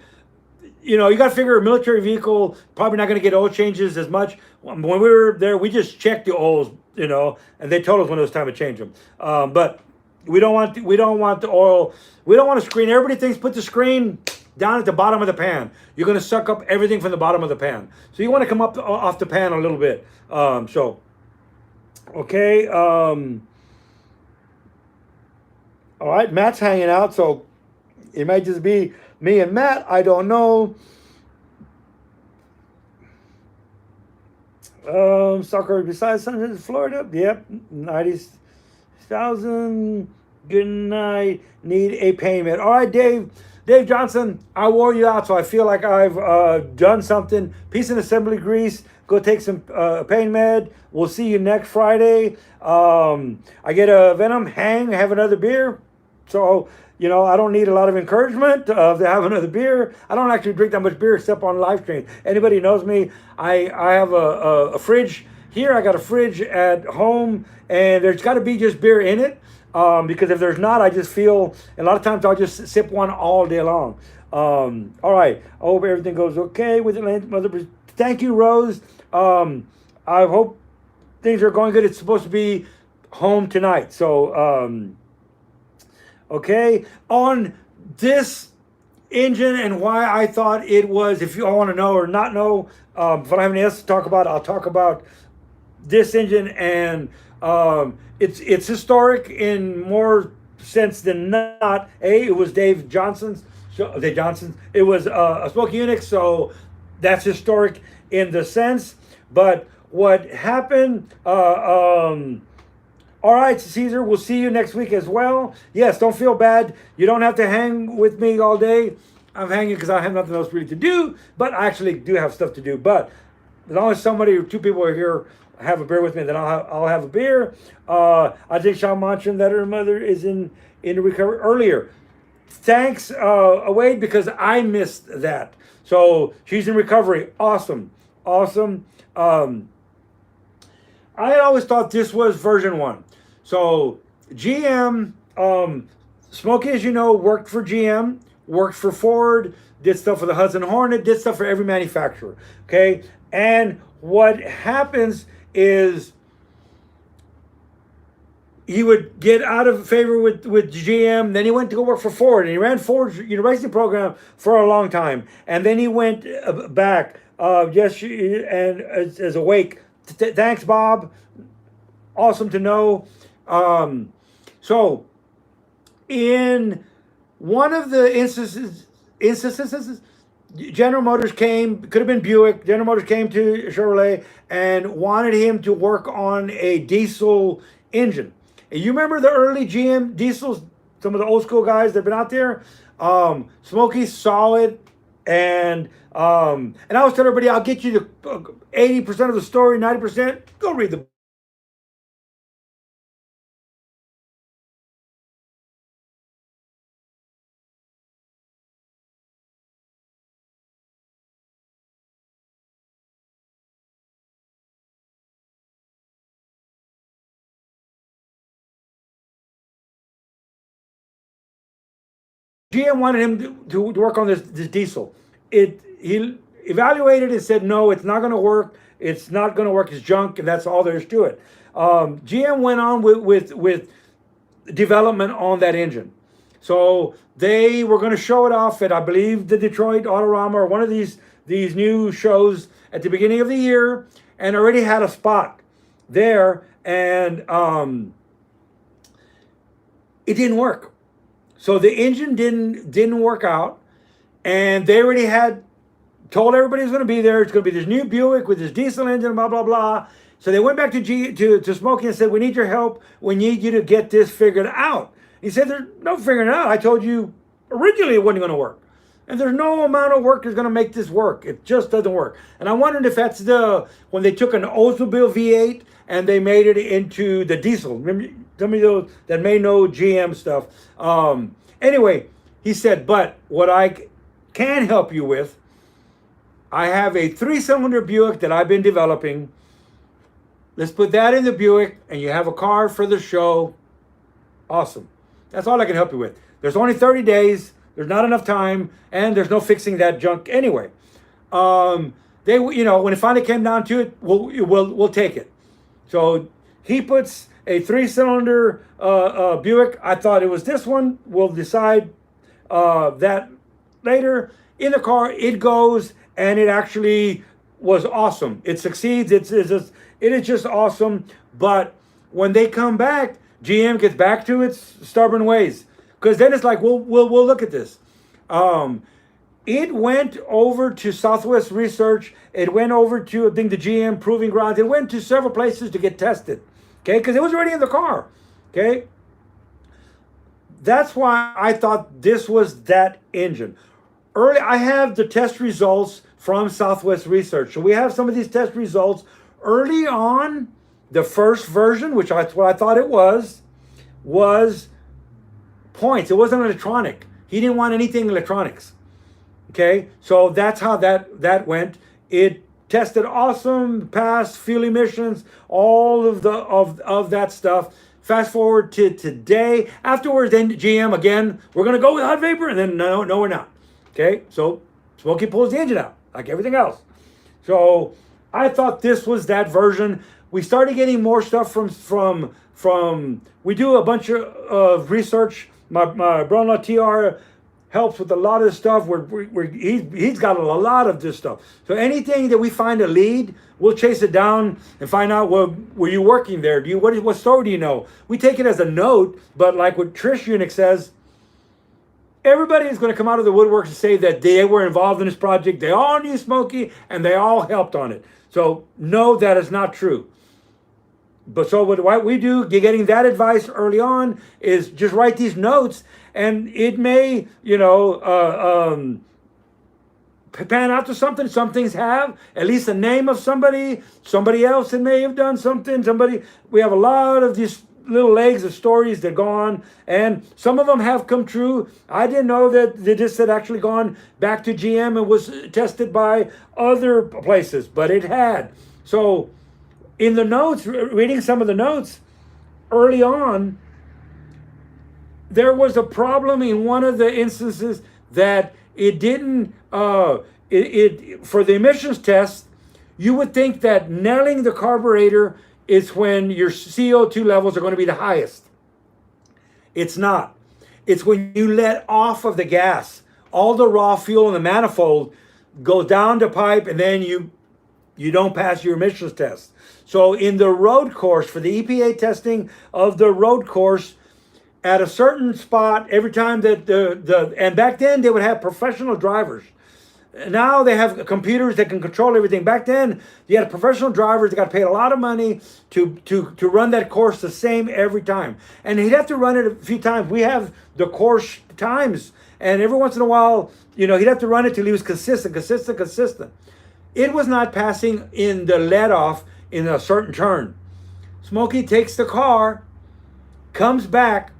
you know, you got to figure a military vehicle probably not going to get oil changes as much. When we were there, we just checked the oils, you know, and they told us when it was time to change them. But we don't want the oil. We don't want to screen. Everybody thinks put the screen down at the bottom of the pan. You're going to suck up everything from the bottom of the pan. So you want to come up off the pan a little bit. Okay. All right, Matt's hanging out, so it might just be me and Matt. I don't know. Soccer besides Sunday, Florida. Yep, 90,000. Good night. Need a payment. All right, Dave Johnson, I wore you out, so I feel like I've done something. Piece of assembly grease. Go take some pain med. We'll see you next Friday. I get a Venom, hang, have another beer. So, you know, I don't need a lot of encouragement to have another beer. I don't actually drink that much beer except on live stream. Anybody knows me, I have a fridge here. I got a fridge at home, and there's got to be just beer in it. Because if there's not, I just feel, a lot of times I'll just sip one all day long. All right. I hope everything goes okay with it. Thank you, Rose. I hope things are going good. It's supposed to be home tonight. So, okay. On this engine and why I thought it was, if you all want to know or not know, if I don't have anything else to talk about, I'll talk about this engine. And it's historic in more sense than not. It was Dave Johnson's. It was a Smokey Yunick, so that's historic in the sense. But what happened? All right, Caesar, we'll see you next week as well. Yes, don't feel bad. You don't have to hang with me all day. I'm hanging because I have nothing else really to do, but I actually do have stuff to do. But as long as somebody or two people are here, have a beer with me, then I'll have a beer. I think Sean mentioned that her mother is in recovery earlier. Thanks, Wade, because I missed that. So she's in recovery. Awesome. I always thought this was version 1. So GM, Smokey, as you know, worked for GM, worked for Ford, did stuff for the Hudson Hornet, did stuff for every manufacturer. Okay, and what happens is he would get out of favor with GM. Then he went to go work for Ford, and he ran Ford's university program for a long time. And then he went back, as a wake. Thanks, Bob. Awesome to know. So, in one of the instances, General Motors came, could have been Buick. General Motors came to Chevrolet and wanted him to work on a diesel engine. And you remember the early GM diesels, some of the old school guys that have been out there? Smokey saw it, and I was telling everybody, I'll get you to 80% of the story, 90%. Go read the book. GM wanted him to work on this diesel. He evaluated and said, no, it's not going to work. It's not going to work. It's junk, and that's all there is to it. GM went on with development on that engine. So they were going to show it off at, I believe, the Detroit Autorama or one of these new shows at the beginning of the year, and already had a spot there, and it didn't work. So the engine didn't work out, and they already had told everybody was going to be there. It's going to be this new Buick with this diesel engine, blah blah blah. So they went back to Smokey and said, "We need your help. We need you to get this figured out." He said, "There's no figuring it out. I told you originally it wasn't going to work, and there's no amount of work that's going to make this work. It just doesn't work." And I wondered if that's when they took an Oldsmobile V8 and they made it into the diesel. Remember, some of those that may know GM stuff. Anyway, he said, "But what I can help you with, I have a 3-cylinder Buick that I've been developing. Let's put that in the Buick, and you have a car for the show. Awesome. That's all I can help you with. There's only 30 days. There's not enough time, and there's no fixing that junk anyway." They, when it finally came down to it, we'll take it. So he puts a 3-cylinder Buick. I thought it was this one. We'll decide that later. In the car, it goes, and it actually was awesome. It succeeds. It is just awesome. But when they come back, GM gets back to its stubborn ways, because then it's like, we'll look at this. It went over to Southwest Research. It went over to, I think, the GM Proving Grounds. It went to several places to get tested, okay, because it was already in the car, okay? That's why I thought this was that engine. Early, I have the test results from Southwest Research. So we have some of these test results. Early on, the first version, which that's what I thought it was points. It wasn't electronic. He didn't want anything electronics. Okay, so that's how that went. It tested awesome, passed fuel emissions, all of that stuff. Fast forward to today. Afterwards, then GM again, we're gonna go with hot vapor, and then no, we're not. Okay, so Smokey pulls the engine out like everything else. So I thought this was that version. We started getting more stuff from. We do a bunch of research. My brother-in-law TR helps with a lot of stuff. He's got a lot of this stuff. So anything that we find a lead, we'll chase it down and find out, well, were you working there? What story do you know? We take it as a note, but like what Trish Yunick says, everybody is going to come out of the woodwork and say that they were involved in this project. They all knew Smokey and they all helped on it. So no, that is not true. But so what we do, getting that advice early on, is just write these notes, and it may, pan out to something. Some things have at least the name of somebody else that may have done something. We have a lot of these little legs of stories that go on, and some of them have come true. I didn't know that this had actually gone back to GM and was tested by other places, but it had. So in the notes, reading some of the notes early on, there was a problem in one of the instances that it didn't, for the emissions test, you would think that nailing the carburetor is when your CO2 levels are going to be the highest. It's not. It's when you let off of the gas. All the raw fuel in the manifold goes down the pipe, and then you don't pass your emissions test. So in the road course, for the EPA testing of the road course, at a certain spot, every time that and back then they would have professional drivers. Now they have computers that can control everything. Back then, you had professional drivers that got paid a lot of money to run that course the same every time. And he'd have to run it a few times. We have the course times. And every once in a while, he'd have to run it till he was consistent. It was not passing in the let-off in a certain turn. Smokey takes the car, comes back,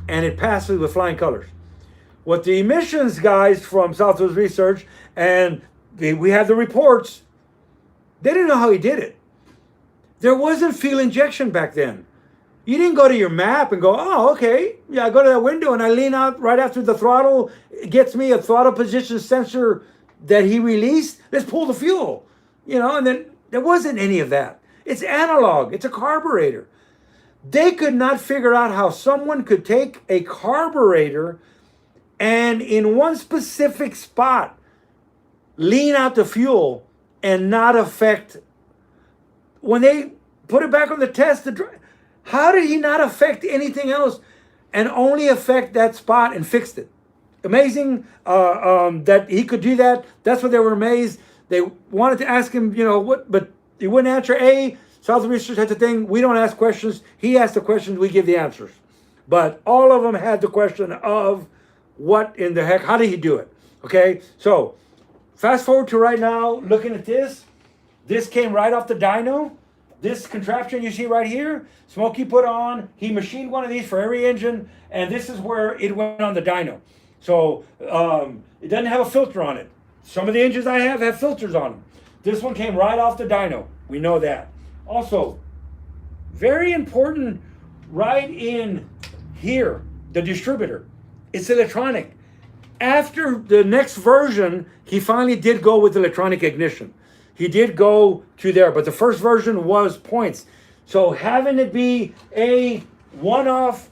and it passes with flying colors. What the emissions guys from Southwest Research, and we have the reports, they didn't know how he did it. There wasn't fuel injection back then. You didn't go to your map and go, oh, okay, yeah, I go to that window and I lean out right after the throttle. It gets me a throttle position sensor that he released. Let's pull the fuel, and then there wasn't any of that. It's analog. It's a carburetor. They could not figure out how someone could take a carburetor and in one specific spot lean out the fuel and not affect, when they put it back on the test, how did he not affect anything else and only affect that spot and fixed it? Amazing that he could do that. That's what they were amazed. They wanted to ask him, what, but he wouldn't answer. South Research had the thing, we don't ask questions. He asked the questions, we give the answers. But all of them had the question of, what in the heck, how did he do it? Okay, so fast forward to right now, looking at this. This came right off the dyno. This contraption you see right here, Smokey put on, he machined one of these for every engine, and this is where it went on the dyno. So it doesn't have a filter on it. Some of the engines I have filters on them. This one came right off the dyno. We know that. Also, very important, right in here, the distributor. It's electronic. After the next version, he finally did go with electronic ignition. He did go to there, but the first version was points. So having it be a one-off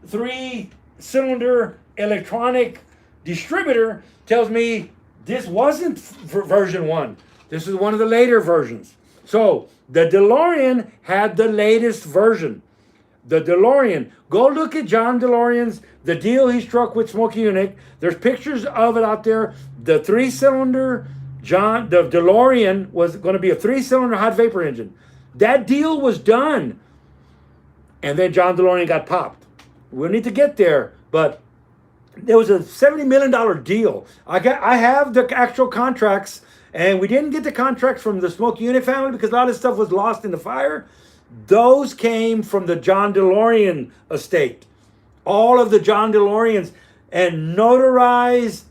3-cylinder electronic distributor tells me this wasn't version 1. This is one of the later versions. So the DeLorean had the latest version. The DeLorean. Go look at John DeLorean's, the deal he struck with Smokey Yunick. There's pictures of it out there. The 3-cylinder the DeLorean was going to be a 3-cylinder hot vapor engine. That deal was done. And then John DeLorean got popped. We'll need to get there, but there was a $70 million deal. I have the actual contracts, and we didn't get the contracts from the Smokey Yunick family because a lot of stuff was lost in the fire. Those came from the John DeLorean estate. All of the John DeLoreans, and notarized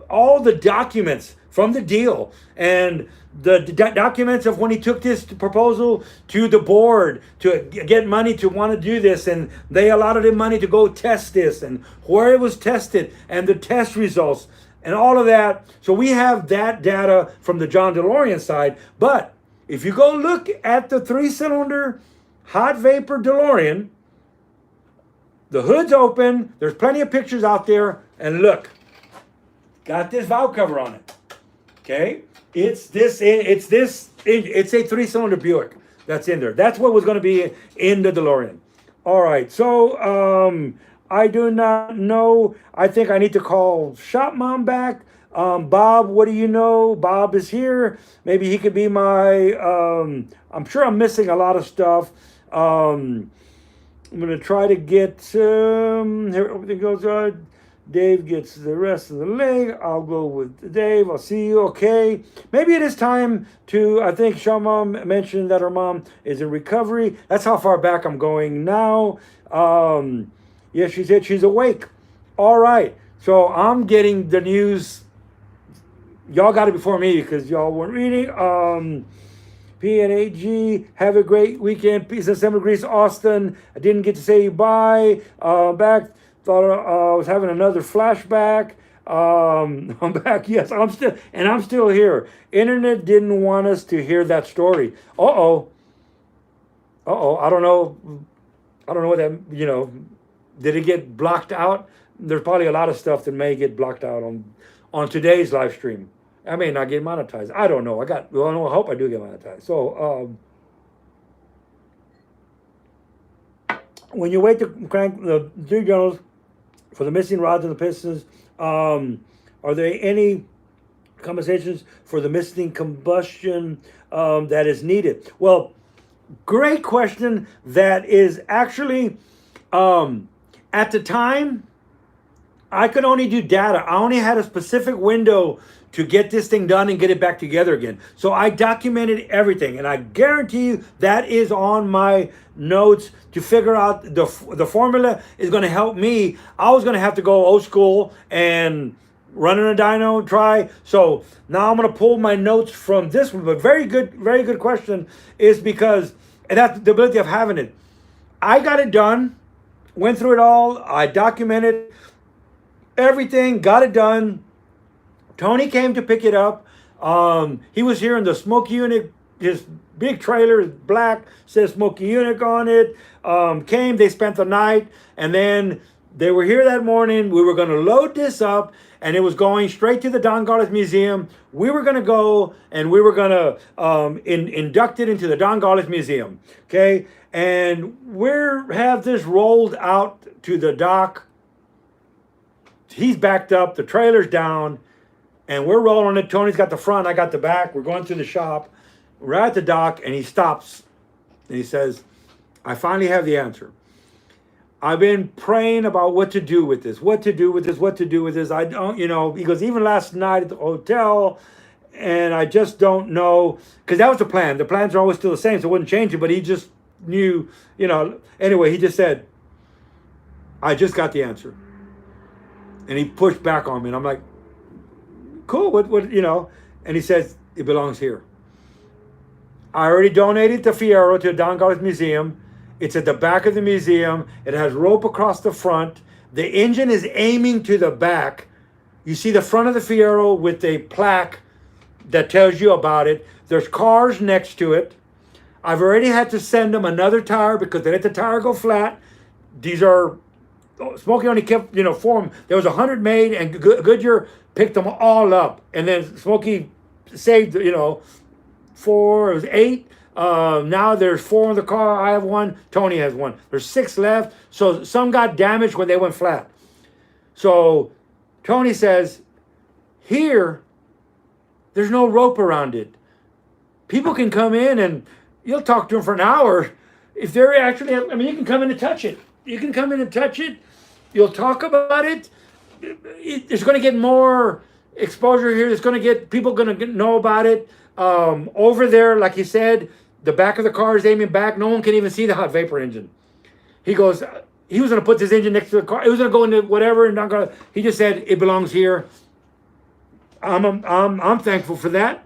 all the documents from the deal and the documents of when he took this proposal to the board to get money to want to do this, and they allotted him money to go test this and where it was tested and the test results and all of that. So we have that data from the John DeLorean side. But if you go look at the 3-cylinder hot vapor DeLorean, the hood's open, there's plenty of pictures out there, and look, got this valve cover on it. Okay, it's a 3-cylinder Buick that's in there. That's what was going to be in the DeLorean. All right, so I do not know. I think I need to call Shop Mom back. Bob, what do you know? Bob is here. Maybe he could be my. I'm sure I'm missing a lot of stuff. I'm going to try to get. Here everything goes right. Dave gets the rest of the leg. I'll go with Dave. I'll see you. Okay. Maybe it is time to, I think Shama mentioned that her mom is in recovery. That's how far back I'm going now. Yeah, she said she's awake. All right. So I'm getting the news. Y'all got it before me because y'all weren't reading. PNAG, have a great weekend. Peace and 7 degrees, Austin. I didn't get to say bye. Back. Thought I was having another flashback. I'm back. Yes, I'm still here. Internet didn't want us to hear that story. I don't know what that, did it get blocked out? There's probably a lot of stuff that may get blocked out on today's live stream. I may not get monetized. I don't know. I hope I do get monetized. So when you wait to crank the 3 journals for the missing rods and the pistons, Are there any compensations for the missing combustion that is needed? Well, great question. That is actually, at the time, I could only do data. I only had a specific window to get this thing done and get it back together again. So I documented everything, and I guarantee you that is on my notes to figure out the formula is going to help me. I was going to have to go old school and running a dyno try. So now I'm going to pull my notes from this one. But very good question is because, and that's the ability of having it. I got it done, went through it all. I documented everything, got it done. Tony came to pick it up. He was here in the Smokey Yunick, his big trailer, black, says Smokey Yunick on it. Came, they spent the night, and then they were here that morning. We were going to load this up, and it was going straight to the Don Garlis Museum. We were going to go, and we were going to induct it into the Don Garlis Museum. Okay, and have this rolled out to the dock. He's backed up, the trailer's down, and we're rolling it. Tony's got the front, I got the back. We're going through the shop. We're at the dock, and he stops, and he says, I finally have the answer. I've been praying about what to do with this, what to do with this. I don't, he goes, even last night at the hotel, and I just don't know, because that was the plan. The plans are always still the same, so it wouldn't change it, but he just knew, anyway, he just said, I just got the answer. And he pushed back on me, and I'm like, cool, what, and he says, it belongs here. I already donated the Fiero to the Don Garlis Museum. It's at the back of the museum. It has rope across the front. The engine is aiming to the back. You see the front of the Fiero with a plaque that tells you about it. There's cars next to it. I've already had to send them another tire because they let the tire go flat. These are, Smokey only kept, 4 of them. There was 100 made, and Goodyear picked them all up. And then Smokey saved, 4, it was 8. Now there's 4 in the car. I have 1. Tony has 1. There's 6 left. So some got damaged when they went flat. So Tony says, here, there's no rope around it. People can come in and you'll talk to them for an hour. If they're actually, you can come in and touch it. You can come in and touch it. You'll talk about it. It's going to get more exposure here. It's going to get, people going to know about it. Over there, like he said, the back of the car is aiming back. No one can even see the hot vapor engine. He goes, he was going to put this engine next to the car. It was going to go into whatever, and not gonna, he just said it belongs here. I'm thankful for that.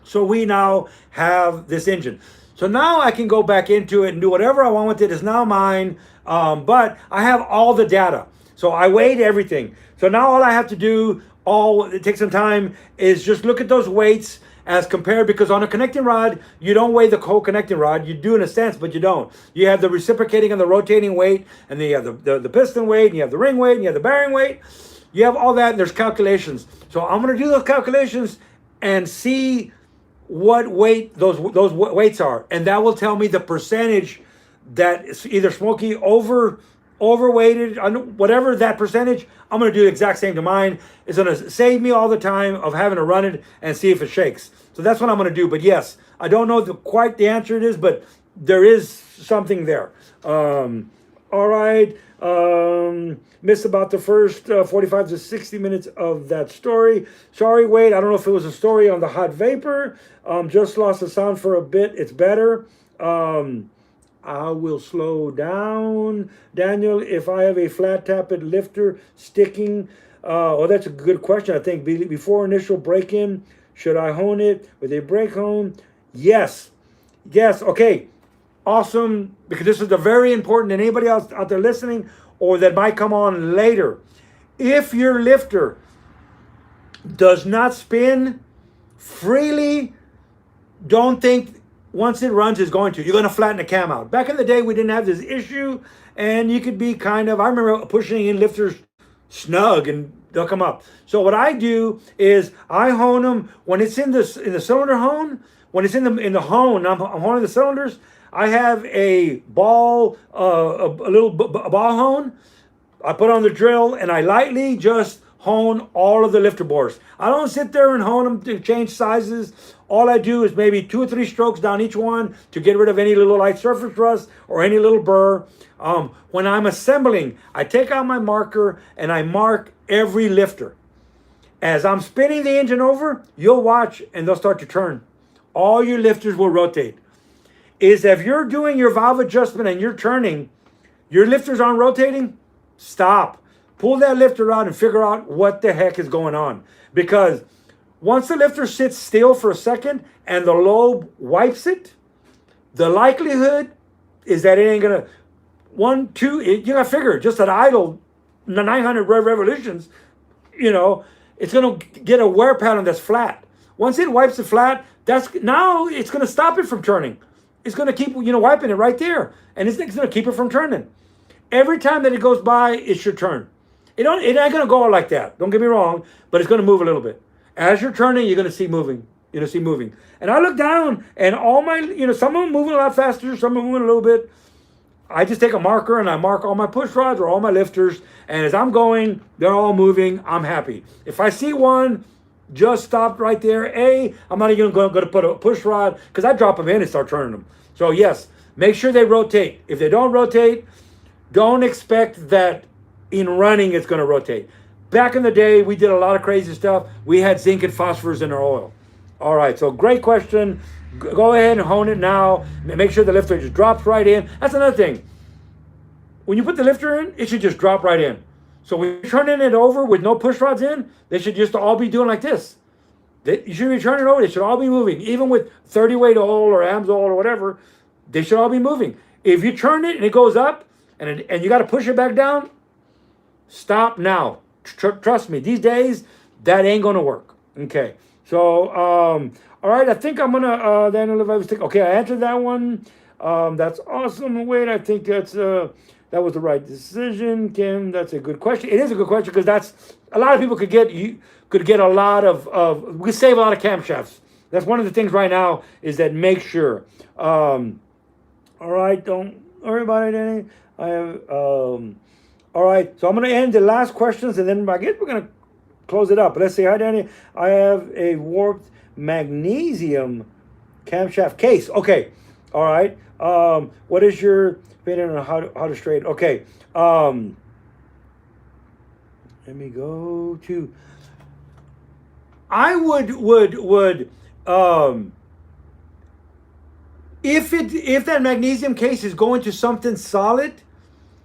So we now have this engine. So now I can go back into it and do whatever I want with it. It's now mine. But I have all the data. So I weighed everything. So now all I have to do, it takes some time, is just look at those weights as compared, because on a connecting rod, you don't weigh the whole connecting rod. You do in a sense, but you don't. You have the reciprocating and the rotating weight, and then you have the piston weight, and you have the ring weight, and you have the bearing weight. You have all that, and there's calculations. So I'm going to do those calculations and see what weight those weights are. And that will tell me the percentage that is either Smokey overweighted, whatever that percentage, I'm going to do the exact same to mine. It's going to save me all the time of having to run it and see if it shakes. So that's what I'm going to do. But yes, I don't know quite the answer it is, but there is something there. All right. Missed about the first 45 to 60 minutes of that story. Sorry, Wade. I don't know if it was a story on the hot vapor. Just lost the sound for a bit. It's better. I will slow down. Daniel, if I have a flat tappet lifter sticking, that's a good question. I think before initial break-in, should I hone it with a brake hone? Yes. Okay. Awesome. Because this is very important. And anybody else out there listening or that might come on later, if your lifter does not spin freely, don't think once it runs, it's going to. You're going to flatten the cam out. Back in the day, we didn't have this issue, and you could be I remember pushing in lifters snug, and they'll come up. So what I do is I hone them when it's in the cylinder hone. When it's in the hone, I'm honing the cylinders. I have a ball, a little ball hone. I put on the drill, and I lightly just hone all of the lifter bores. I don't sit there and hone them to change sizes. All I do is maybe 2 or 3 strokes down each one to get rid of any little light surface rust or any little burr. When I'm assembling, I take out my marker and I mark every lifter. As I'm spinning the engine over, you'll watch and they'll start to turn. All your lifters will rotate. If you're doing your valve adjustment and you're turning, your lifters aren't rotating, stop. Pull that lifter out and figure out what the heck is going on. Because once the lifter sits still for a second and the lobe wipes it, the likelihood is that it ain't gonna, you gotta figure, just at idle 900 revolutions, it's gonna get a wear pattern that's flat. Once it wipes it flat, now it's gonna stop it from turning. It's gonna keep, wiping it right there. And it's gonna keep it from turning. Every time that it goes by, it should turn. It ain't gonna go like that. Don't get me wrong, but it's gonna move a little bit. As you're turning, you're gonna see moving. You're gonna see moving. And I look down, and all my, some of them moving a lot faster, some of them moving a little bit. I just take a marker and I mark all my push rods or all my lifters, and as I'm going, they're all moving. I'm happy. If I see one just stopped right there, I'm not even going to put a push rod because I drop them in and start turning them. So yes, make sure they rotate. If they don't rotate, don't expect that in running it's going to rotate. Back in the day, we did a lot of crazy stuff. We had zinc and phosphorus in our oil. All right, so great question. Go ahead and hone it now. Make sure the lifter just drops right in. That's another thing. When you put the lifter in, it should just drop right in. So when you're turning it over with no push rods in, they should just all be doing like this. You should be turning it over. They should all be moving. Even with 30 weight oil or AMS oil or whatever, they should all be moving. If you turn it and it goes up and you got to push it back down, stop now. Trust me, these days, that ain't going to work. Okay. So, all right, I think I'm going to, okay, I answered that one. That's awesome. Wait, I think that was the right decision, Kim. That's a good question. It is a good question because that's, a lot of people could get a lot of, we save a lot of camshafts. That's one of the things right now is that make sure. All right, don't worry about it, Danny. I have, all right, so I'm going to end the last questions and then I guess we're going to close it up. But let's say, hi, Danny. I have a warped magnesium camshaft case. Okay, all right. What is your opinion on how to straighten? Okay. Let me go to. I would if that magnesium case is going to something solid.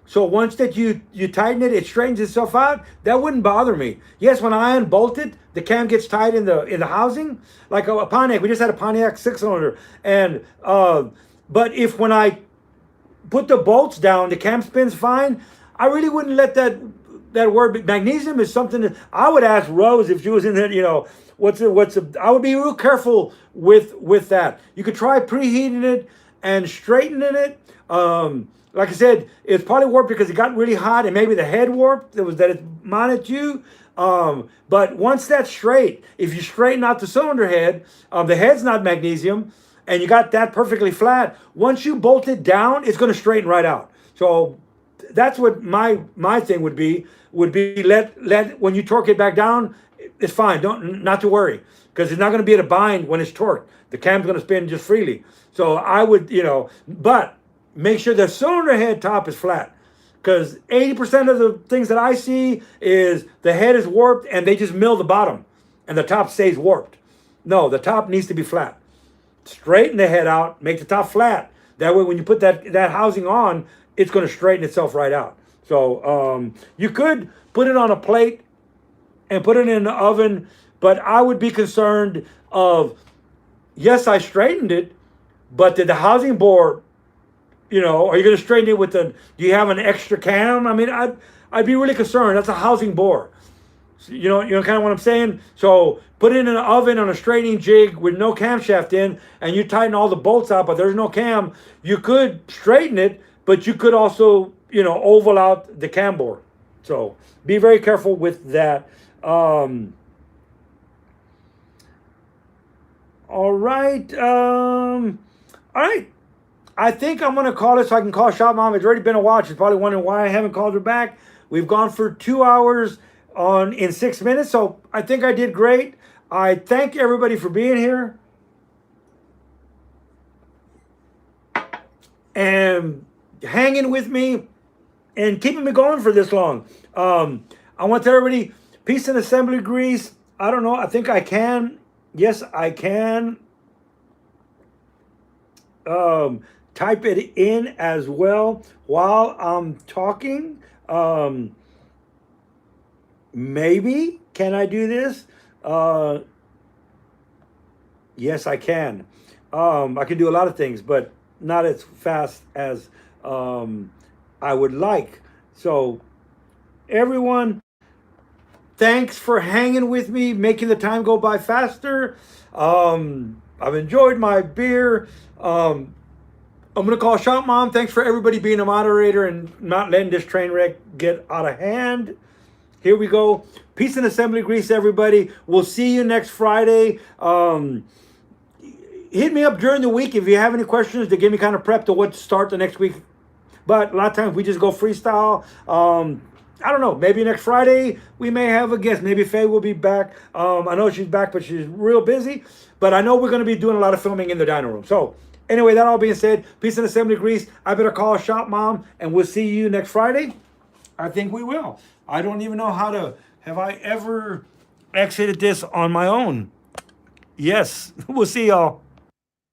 So once that you tighten it, it straightens itself out. That wouldn't bother me. Yes, when I unbolt it, the cam gets tight in the housing, like a Pontiac. We just had a Pontiac 6-cylinder, and but if when I put the bolts down, the cam spins fine. I really wouldn't let that word. Magnesium is something that I would ask Rose if she was in there. I would be real careful with that. You could try preheating it and straightening it. Like I said, it's probably warped because it got really hot and maybe the head warped. That it mounted you. But once that's straight, if you straighten out the cylinder head, the head's not magnesium, and you got that perfectly flat. Once you bolt it down, it's going to straighten right out. So that's what my thing would be let when you torque it back down, it's fine. Not to worry because it's not going to be at a bind when it's torqued. The cam's going to spin just freely. So I would, but make sure the cylinder head top is flat because 80% of the things that I see is the head is warped and they just mill the bottom and the top stays warped. No, the top needs to be flat. Straighten the head out, make the top flat. That way when you put that housing on, it's going to straighten itself right out. So you could put it on a plate and put it in the oven, but I would be concerned of, yes, I straightened it, but did the housing bore, are you going to straighten it do you have an extra cam? I mean, I'd be really concerned. That's a housing bore. So, you know kind of what I'm saying? So put it in an oven on a straightening jig with no camshaft in, and you tighten all the bolts out, but there's no cam. You could straighten it, but you could also, oval out the cam bore. So be very careful with that. All right. All right. I think I'm going to call it so I can call Shop Mom. It's already been a while. She's probably wondering why I haven't called her back. We've gone for 2 hours. in 6 minutes. So I think I did great. I thank everybody for being here and hanging with me and keeping me going for this long. I want to tell everybody, piece and assembly grease. I don't know. I think I can. Yes, I can type it in as well while I'm talking. Maybe can I do this? Yes, I can. I can do a lot of things, but not as fast as I would like. So, everyone, thanks for hanging with me, making the time go by faster. I've enjoyed my beer. I'm going to call Shop Mom. Thanks for everybody being a moderator and not letting this train wreck get out of hand. Here we go. Peace and assembly grease, everybody. We'll see you next Friday. Hit me up during the week if you have any questions to give me kind of prep to what to start the next week. But a lot of times we just go freestyle. I don't know. Maybe next Friday we may have a guest. Maybe Faye will be back. I know she's back, but she's real busy. But I know we're going to be doing a lot of filming in the dining room. So anyway, that all being said, peace and assembly grease. I better call Shop Mom, and we'll see you next Friday. I think we will. I don't even know how to. Have I ever exited this on my own? Yes. We'll see y'all.